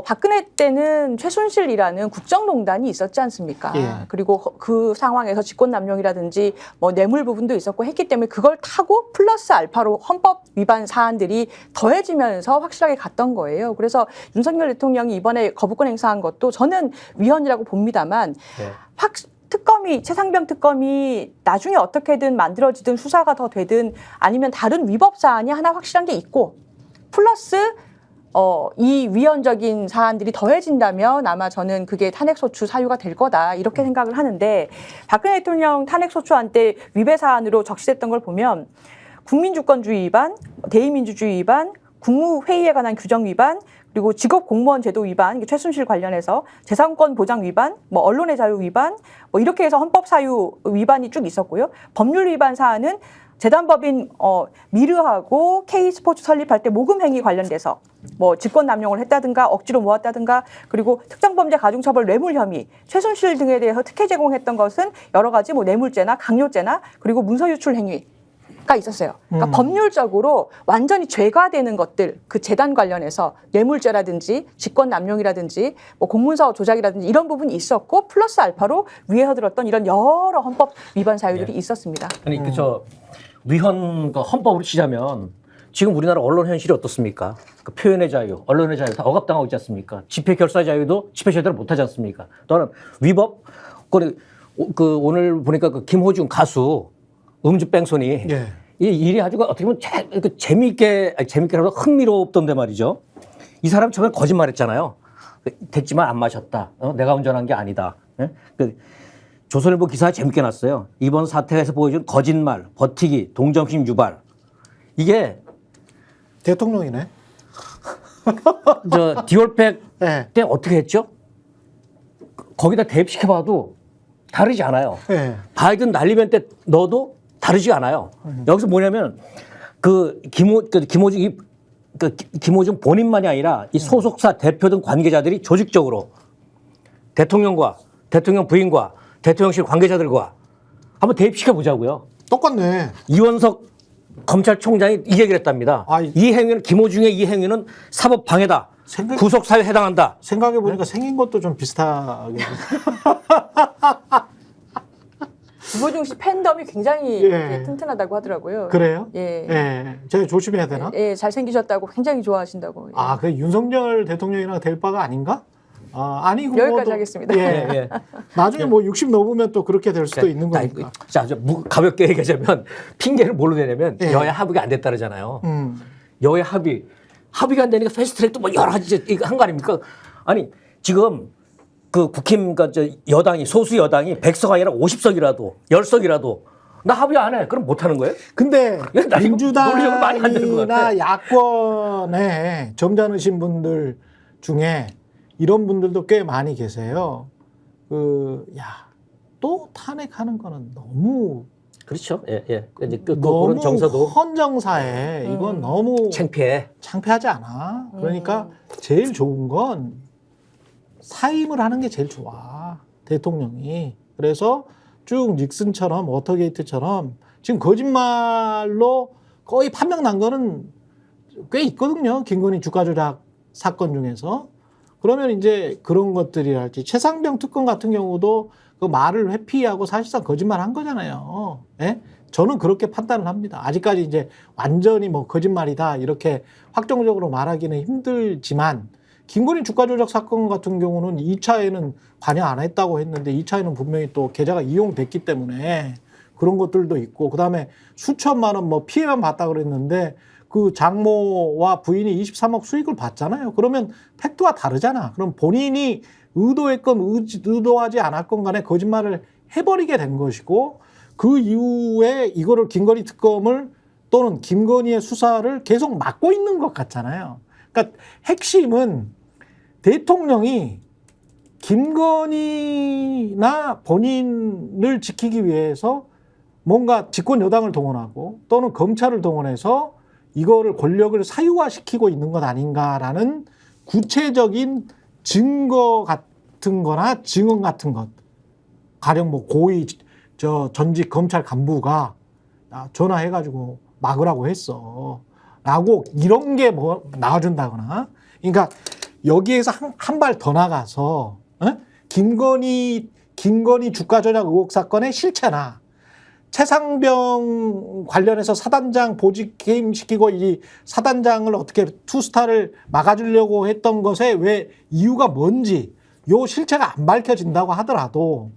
[SPEAKER 2] 박근혜 때는 최순실이라는 국정농단이 있었지 않습니까?
[SPEAKER 1] 예.
[SPEAKER 2] 그리고 그 상황에서 직권남용이라든지 뭐 뇌물 부분도 있었고 했기 때문에 그걸 타고 플러스 알파로 헌법 위반 사안들이 더해지면서 확실하게 갔던 거예요. 그래서 윤석열 대통령이 이번에 거부권 행사한 것도 저는 위헌이라고 봅니다만 특검이 최상병 특검이 나중에 어떻게든 만들어지든 수사가 더 되든 아니면 다른 위법 사안이 하나 확실한 게 있고 플러스 이 위헌적인 사안들이 더해진다면 아마 저는 그게 탄핵소추 사유가 될 거다 이렇게 생각을 하는데 박근혜 대통령 탄핵소추안 때 위배 사안으로 적시됐던 걸 보면 국민주권주의 위반, 대의민주주의 위반, 국무회의에 관한 규정 위반 그리고 직업공무원 제도 위반, 이게 최순실 관련해서 재산권 보장 위반, 뭐 언론의 자유 위반, 뭐 이렇게 해서 헌법 사유 위반이 쭉 있었고요. 법률 위반 사안은 재단법인 미르하고 K스포츠 설립할 때 모금 행위 관련돼서 뭐 직권 남용을 했다든가 억지로 모았다든가 그리고 특정범죄 가중처벌 뇌물 혐의, 최순실 등에 대해서 특혜 제공했던 것은 여러 가지 뭐 뇌물죄나 강요죄나 그리고 문서 유출 행위가 있었어요. 그러니까 법률적으로 완전히 죄가 되는 것들, 그 재단 관련해서 뇌물죄라든지 직권 남용이라든지 뭐 공문서 조작이라든지 이런 부분이 있었고 플러스 알파로 위에서 들었던 이런 여러 헌법 위반 사유들이 있었습니다.
[SPEAKER 4] 아니 위헌 헌법으로 치자면 지금 우리나라 언론 현실이 어떻습니까? 그 표현의 자유, 언론의 자유 다 억압당하고 있지 않습니까? 집회 결사 자유도 집회 제대로 못하지 않습니까? 또는 위법 오늘 보니까 그 김호중 가수 음주 뺑소니
[SPEAKER 1] 예.
[SPEAKER 4] 이 일이 아주 어떻게 보면 재밌게라도 흥미롭던데 말이죠. 이 사람 처음에 거짓말했잖아요. 됐지만 안 마셨다. 내가 운전한 게 아니다. 예? 조선일보 기사가 재밌게 났어요. 이번 사태에서 보여준 거짓말, 버티기, 동정심 유발. 이게
[SPEAKER 1] 대통령이네.
[SPEAKER 4] 디올백
[SPEAKER 1] 예.
[SPEAKER 4] 때 어떻게 했죠? 거기다 대입시켜봐도 다르지 않아요.
[SPEAKER 1] 예.
[SPEAKER 4] 바이든 날리면 때 넣어도 다르지 않아요. 여기서 뭐냐면 김호중 본인만이 아니라 이 소속사 대표 등 관계자들이 조직적으로 대통령과 대통령 부인과 대통령실 관계자들과 한번 대입시켜 보자고요.
[SPEAKER 1] 똑같네.
[SPEAKER 4] 이원석 검찰총장이 이 얘기를 했답니다. 이 행위는 김호중의 이 행위는 사법 방해다. 구속사유에 해당한다.
[SPEAKER 1] 생각해 보니까 생긴 것도 좀 비슷하게.
[SPEAKER 2] 김호중 씨 팬덤이 굉장히
[SPEAKER 1] 예.
[SPEAKER 2] 튼튼하다고 하더라고요.
[SPEAKER 1] 그래요?
[SPEAKER 2] 예.
[SPEAKER 1] 예. 제가 조심해야 되나?
[SPEAKER 2] 예, 잘생기셨다고 굉장히 좋아하신다고. 예.
[SPEAKER 1] 아, 그 윤석열 대통령이랑 될 바가 아닌가? 아니고
[SPEAKER 2] 여기까지 하겠습니다.
[SPEAKER 1] 예.
[SPEAKER 4] 예.
[SPEAKER 1] 나중에 뭐 60 넘으면 또 그렇게 될 수도 있는 거니까.
[SPEAKER 4] 자, 가볍게 얘기하자면 핑계를 뭘로 대냐면
[SPEAKER 1] 예.
[SPEAKER 4] 여야 합의가 안 됐다잖아요. 여야 합의가 안 되니까 패스트트랙도 뭐 여러 가지 한 거 아닙니까? 아니 지금 그 국힘 여당이 소수 여당이 100석 아니라 50석이라도 10석이라도 나 합의 안 해. 그럼 못 하는 거예요?
[SPEAKER 1] 근데
[SPEAKER 4] 나 이거 논리적으로 말이 안 되는 것 같아.
[SPEAKER 1] 민주당이나 야권에 점잖으신 분들 중에 이런 분들도 꽤 많이 계세요. 또 탄핵하는 거는 너무
[SPEAKER 4] 그렇죠. 예. 이제
[SPEAKER 1] 너무
[SPEAKER 4] 그런 정서도
[SPEAKER 1] 헌정사에 이건 너무 창피하지 않아. 그러니까 제일 좋은 건 사임을 하는 게 제일 좋아. 대통령이. 그래서 쭉 닉슨처럼 워터게이트처럼 지금 거짓말로 거의 판명 난 거는 꽤 있거든요. 김건희 주가 조작 사건 중에서. 그러면 이제 그런 것들이랄지 최상병 특검 같은 경우도 그 말을 회피하고 사실상 거짓말 한 거잖아요. 예? 저는 그렇게 판단을 합니다. 아직까지 이제 완전히 뭐 거짓말이다 이렇게 확정적으로 말하기는 힘들지만 김건희 주가 조작 사건 같은 경우는 2차에는 관여 안 했다고 했는데 2차에는 분명히 또 계좌가 이용됐기 때문에 그런 것들도 있고 그다음에 수천만 원 뭐 피해만 봤다 그랬는데 그 장모와 부인이 23억 수익을 봤잖아요. 그러면 팩트와 다르잖아. 그럼 본인이 의도했건 의도하지 않았건 간에 거짓말을 해버리게 된 것이고 그 이후에 이거를 김건희 특검을 또는 김건희의 수사를 계속 막고 있는 것 같잖아요. 그러니까 핵심은 대통령이 김건희나 본인을 지키기 위해서 뭔가 집권 여당을 동원하고 또는 검찰을 동원해서 이거를 권력을 사유화시키고 있는 것 아닌가라는 구체적인 증거 같은 거나 증언 같은 것. 가령 뭐 고위 전직 검찰 간부가 전화해가지고 막으라고 했어. 라고 이런 게 뭐 나와준다거나. 그러니까 여기에서 한 발 더 나가서 김건희 주가 조작 의혹 사건의 실체나 최상병 관련해서 사단장 보직 해임시키고 이 사단장을 어떻게 투스타를 막아주려고 했던 것에 왜 이유가 뭔지 요 실체가 안 밝혀진다고 하더라도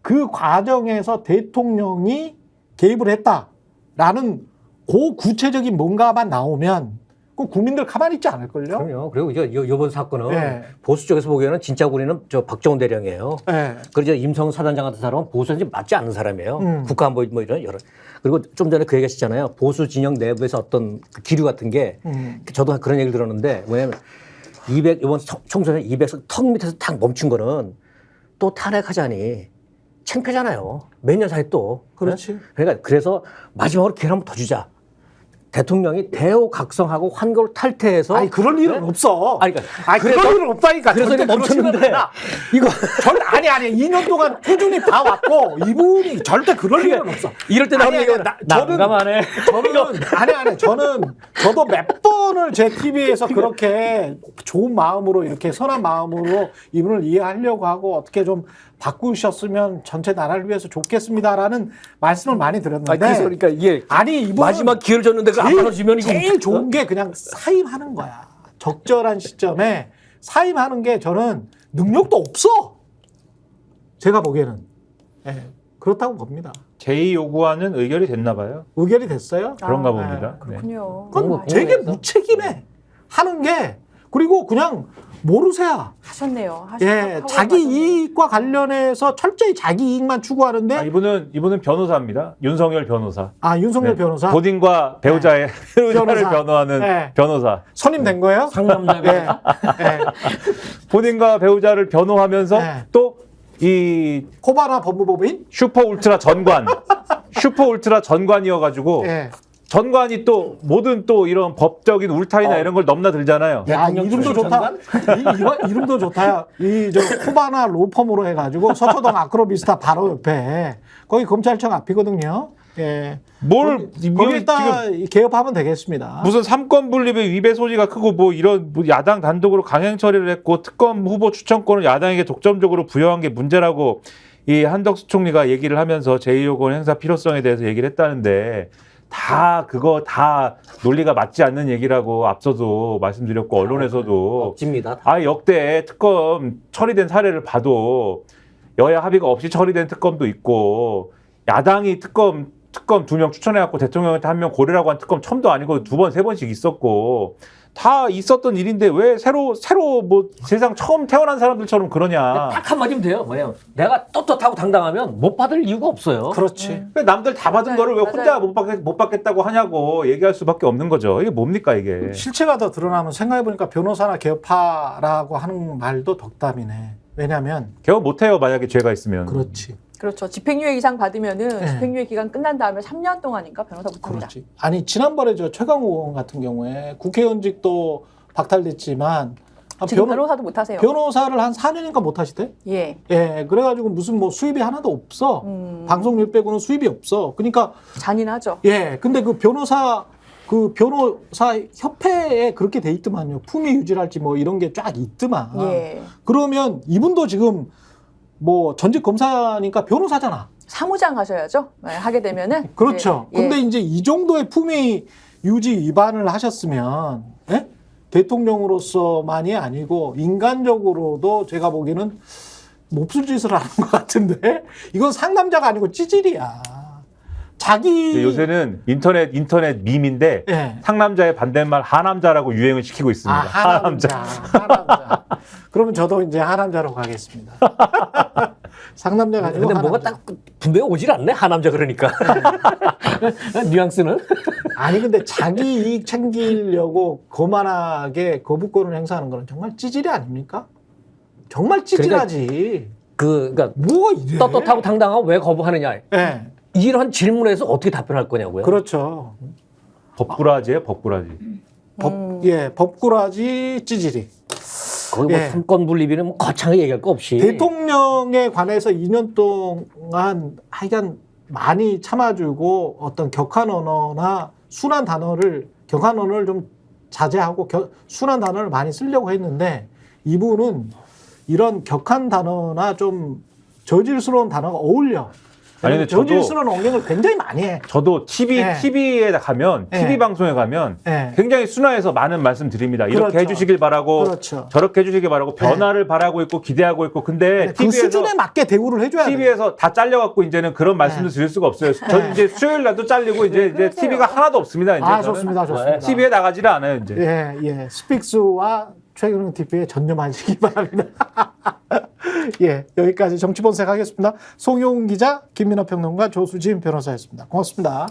[SPEAKER 1] 그 과정에서 대통령이 개입을 했다라는 그 구체적인 뭔가만 나오면 그 국민들 가만히 있지 않을걸요?
[SPEAKER 4] 그럼요. 그리고 이번 사건은
[SPEAKER 1] 네. 보수
[SPEAKER 4] 보수 쪽에서 보기에는 진짜 군인은 저 박정훈 대령이에요.
[SPEAKER 1] 네.
[SPEAKER 4] 그리고 임성훈 사단장 같은 사람은 보수에 맞지 않는 사람이에요. 국가안보 뭐 이런 여러. 그리고 좀 전에 그 얘기하셨잖아요. 보수 진영 내부에서 어떤 그 기류 같은 게 저도 그런 얘기를 들었는데 뭐냐면 이번 총선에 200석 턱 밑에서 탁 멈춘 거는 또 탄핵하자니 창피하잖아요. 몇 년 사이 또.
[SPEAKER 1] 그렇지.
[SPEAKER 4] 네? 그러니까 그래서 마지막으로 기회를 한번 더 주자. 대통령이 대호각성하고 환골 탈퇴해서
[SPEAKER 1] 아니 그럴 일은
[SPEAKER 4] 네?
[SPEAKER 1] 없어.
[SPEAKER 4] 아니,
[SPEAKER 1] 그럴 일은 없다니까.
[SPEAKER 4] 그래서
[SPEAKER 1] 절대
[SPEAKER 4] 이제 멈췄는데 이거
[SPEAKER 1] 아니 2년 동안 꾸준히 봐왔고 이분이 절대 그럴 일은 없어.
[SPEAKER 4] 이럴 때 나오는 얘기가 난감하네.
[SPEAKER 1] 저도 몇 번을 제 TV에서 그렇게 좋은 마음으로 이렇게 선한 마음으로 이분을 이해하려고 하고 어떻게 좀 바꾸셨으면 전체 나라를 위해서 좋겠습니다라는 말씀을 많이 드렸는데.
[SPEAKER 4] 그래서 그러니까 이게
[SPEAKER 1] 이분은
[SPEAKER 4] 마지막 기회를 줬는데 그 안 받아주면 이거
[SPEAKER 1] 제일 좋은 게 그냥 사임하는 거야. 적절한 시점에 사임하는 게 저는 능력도 없어. 제가 보기에는. 네, 그렇다고 봅니다.
[SPEAKER 3] 제의 요구안은 의결이 됐나 봐요.
[SPEAKER 1] 의결이 됐어요?
[SPEAKER 3] 그런가
[SPEAKER 2] 아,
[SPEAKER 3] 봅니다. 네.
[SPEAKER 2] 그렇군요.
[SPEAKER 1] 그건 되게 무책임해. 하는 게. 그리고 그냥 모르세요.
[SPEAKER 2] 하셨네요.
[SPEAKER 1] 예, 자기 이익과 관련해서 철저히 자기 이익만 추구하는데.
[SPEAKER 3] 이분은 변호사입니다. 윤석열 변호사.
[SPEAKER 1] 윤석열
[SPEAKER 3] 네.
[SPEAKER 1] 변호사.
[SPEAKER 3] 본인과 배우자의 배우자를
[SPEAKER 1] 변호사.
[SPEAKER 3] 변호하는
[SPEAKER 1] 네.
[SPEAKER 3] 변호사.
[SPEAKER 1] 선임된 거예요?
[SPEAKER 4] 상남자
[SPEAKER 1] 예. 예.
[SPEAKER 3] 본인과 배우자를 변호하면서
[SPEAKER 1] 네.
[SPEAKER 3] 또 이
[SPEAKER 1] 코바나 법무법인?
[SPEAKER 3] 슈퍼 울트라 전관이어가지고
[SPEAKER 1] 예.
[SPEAKER 3] 전관이 또 모든 또 이런 법적인 울타리나 이런 걸 넘나들잖아요.
[SPEAKER 1] 야, 이름도 좋다. 이름도 좋다. 코바나 로펌으로 해가지고 서초동 아크로비스타 바로 옆에 거기 검찰청 앞이거든요. 예. 거기다 개업하면 되겠습니다.
[SPEAKER 3] 무슨 삼권 분립의 위배 소지가 크고 뭐 이런 야당 단독으로 강행 처리를 했고 특검 후보 추천권을 야당에게 독점적으로 부여한 게 문제라고 이 한덕수 총리가 얘기를 하면서 제2요건 행사 필요성에 대해서 얘기를 했다는데 그거 다 논리가 맞지 않는 얘기라고 앞서도 말씀드렸고 언론에서도
[SPEAKER 4] 억지입니다.
[SPEAKER 3] 역대 특검 처리된 사례를 봐도 여야 합의가 없이 처리된 특검도 있고 야당이 특검 2명 추천해갖고 대통령한테 1명 고르라고 한 특검 처음도 아니고 2번, 3번씩 있었고 다 있었던 일인데 왜 새로 뭐 세상 처음 태어난 사람들처럼 그러냐.
[SPEAKER 4] 딱 한마디면 돼요. 뭐냐면 내가 떳떳하고 당당하면 못 받을 이유가 없어요.
[SPEAKER 1] 그렇지.
[SPEAKER 3] 왜 남들 다 받은
[SPEAKER 2] 맞아요.
[SPEAKER 3] 거를 왜 혼자 못 받겠다고 하냐고 얘기할 수밖에 없는 거죠. 이게 뭡니까 이게.
[SPEAKER 1] 실체가 더 드러나면 생각해보니까 변호사나 개업하라고 하는 말도 덕담이네. 왜냐하면
[SPEAKER 3] 개업 못해요 만약에 죄가 있으면.
[SPEAKER 1] 그렇지.
[SPEAKER 2] 그렇죠. 집행유예 이상 받으면은
[SPEAKER 1] 네.
[SPEAKER 2] 집행유예 기간 끝난 다음에 3년 동안인가 변호사 못합니다.
[SPEAKER 1] 그렇지. 아니 지난번에 최강욱 의원 같은 경우에 국회의원직도 박탈됐지만
[SPEAKER 2] 지금 변호사도 못하세요.
[SPEAKER 1] 변호사를 한 4년인가 못 하시대?
[SPEAKER 2] 예.
[SPEAKER 1] 예, 그래가지고 무슨 뭐 수입이 하나도 없어. 방송료 빼고는 수입이 없어. 그러니까
[SPEAKER 2] 잔인하죠.
[SPEAKER 1] 예, 근데 그 변호사 협회에 그렇게 돼 있더만요. 품위 유지랄지 뭐 이런 게 쫙 있더만.
[SPEAKER 2] 예.
[SPEAKER 1] 그러면 이분도 지금 뭐 전직 검사니까 변호사잖아.
[SPEAKER 2] 사무장 하셔야죠. 하게 되면은.
[SPEAKER 1] 그렇죠.
[SPEAKER 2] 예.
[SPEAKER 1] 근데 이제 이 정도의 품위 유지 위반을 하셨으면 예? 대통령으로서만이 아니고 인간적으로도 제가 보기에는 몹쓸 짓을 하는 것 같은데 이건 상남자가 아니고 찌질이야. 자기
[SPEAKER 3] 요새는 인터넷 밈인데
[SPEAKER 1] 예.
[SPEAKER 3] 상남자의 반대말 하남자라고 유행을 시키고 있습니다.
[SPEAKER 1] 하남자. 그러면 저도 이제 하남자로 가겠습니다. 상남자 가지고
[SPEAKER 4] 근데 뭐가
[SPEAKER 1] 하남자.
[SPEAKER 4] 딱 분명히 오질 않네 하남자 그러니까 뉘앙스는.
[SPEAKER 1] 아니 근데 자기 이익 챙기려고 거만하게 거부권을 행사하는 거는 정말 찌질이 아닙니까? 정말 찌질하지.
[SPEAKER 4] 그러니까
[SPEAKER 1] 뭐가 이래?
[SPEAKER 4] 떳떳하고 당당하고 왜 거부하느냐.
[SPEAKER 1] 네.
[SPEAKER 4] 이런 질문에서 어떻게 답변할 거냐고요.
[SPEAKER 1] 그렇죠.
[SPEAKER 3] 법꾸라지예요, 법꾸라지.
[SPEAKER 1] 법꾸라지 찌질이.
[SPEAKER 4] 거기 뭐
[SPEAKER 1] 예.
[SPEAKER 4] 삼권 분립이는 뭐 거창하게 얘기할 거 없이.
[SPEAKER 1] 대통령에 관해서 2년 동안 하여간 많이 참아주고 어떤 격한 언어나 순한 단어를 좀 자제하고 순한 단어를 많이 쓰려고 했는데 이분은 이런 격한 단어나 좀 저질스러운 단어가 어울려.
[SPEAKER 3] 아니, 근데
[SPEAKER 1] 저질스러운 언행을 굉장히 많이 해.
[SPEAKER 3] 저도 TV에 가면,
[SPEAKER 1] 예.
[SPEAKER 3] TV 방송에 가면
[SPEAKER 1] 예.
[SPEAKER 3] 굉장히 순화해서 많은 말씀 드립니다. 이렇게
[SPEAKER 1] 그렇죠.
[SPEAKER 3] 해주시길 바라고,
[SPEAKER 1] 그렇죠.
[SPEAKER 3] 저렇게 해주시길 바라고, 변화를 바라고 있고, 기대하고 있고, 근데
[SPEAKER 1] 그 수준에 맞게 대우를 해줘야 돼.
[SPEAKER 3] TV에서 다 잘려갖고 이제는 그런 말씀도 드릴 수가 없어요. 저는 이제 수요일 날도 잘리고 이제 TV가 하나도 없습니다. 이제
[SPEAKER 1] 아,
[SPEAKER 3] 저는.
[SPEAKER 1] 좋습니다. 좋습니다.
[SPEAKER 3] TV에 나가지를 않아요, 이제.
[SPEAKER 1] 예. 스픽스와 최경영 TV에 전념하시기 바랍니다. 예, 여기까지 정치본색 하겠습니다. 송영훈 기자, 김민하 평론가, 조수진 변호사였습니다. 고맙습니다.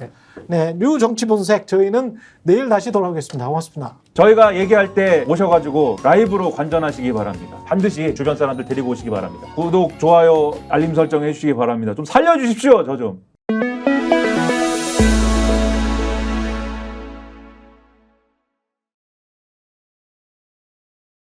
[SPEAKER 1] 네, 뉴 정치본색 저희는 내일 다시 돌아오겠습니다. 고맙습니다.
[SPEAKER 3] 저희가 얘기할 때 오셔가지고 라이브로 관전하시기 바랍니다. 반드시 주변 사람들 데리고 오시기 바랍니다. 구독, 좋아요, 알림 설정 해주시기 바랍니다. 좀 살려주십시오, 저 좀.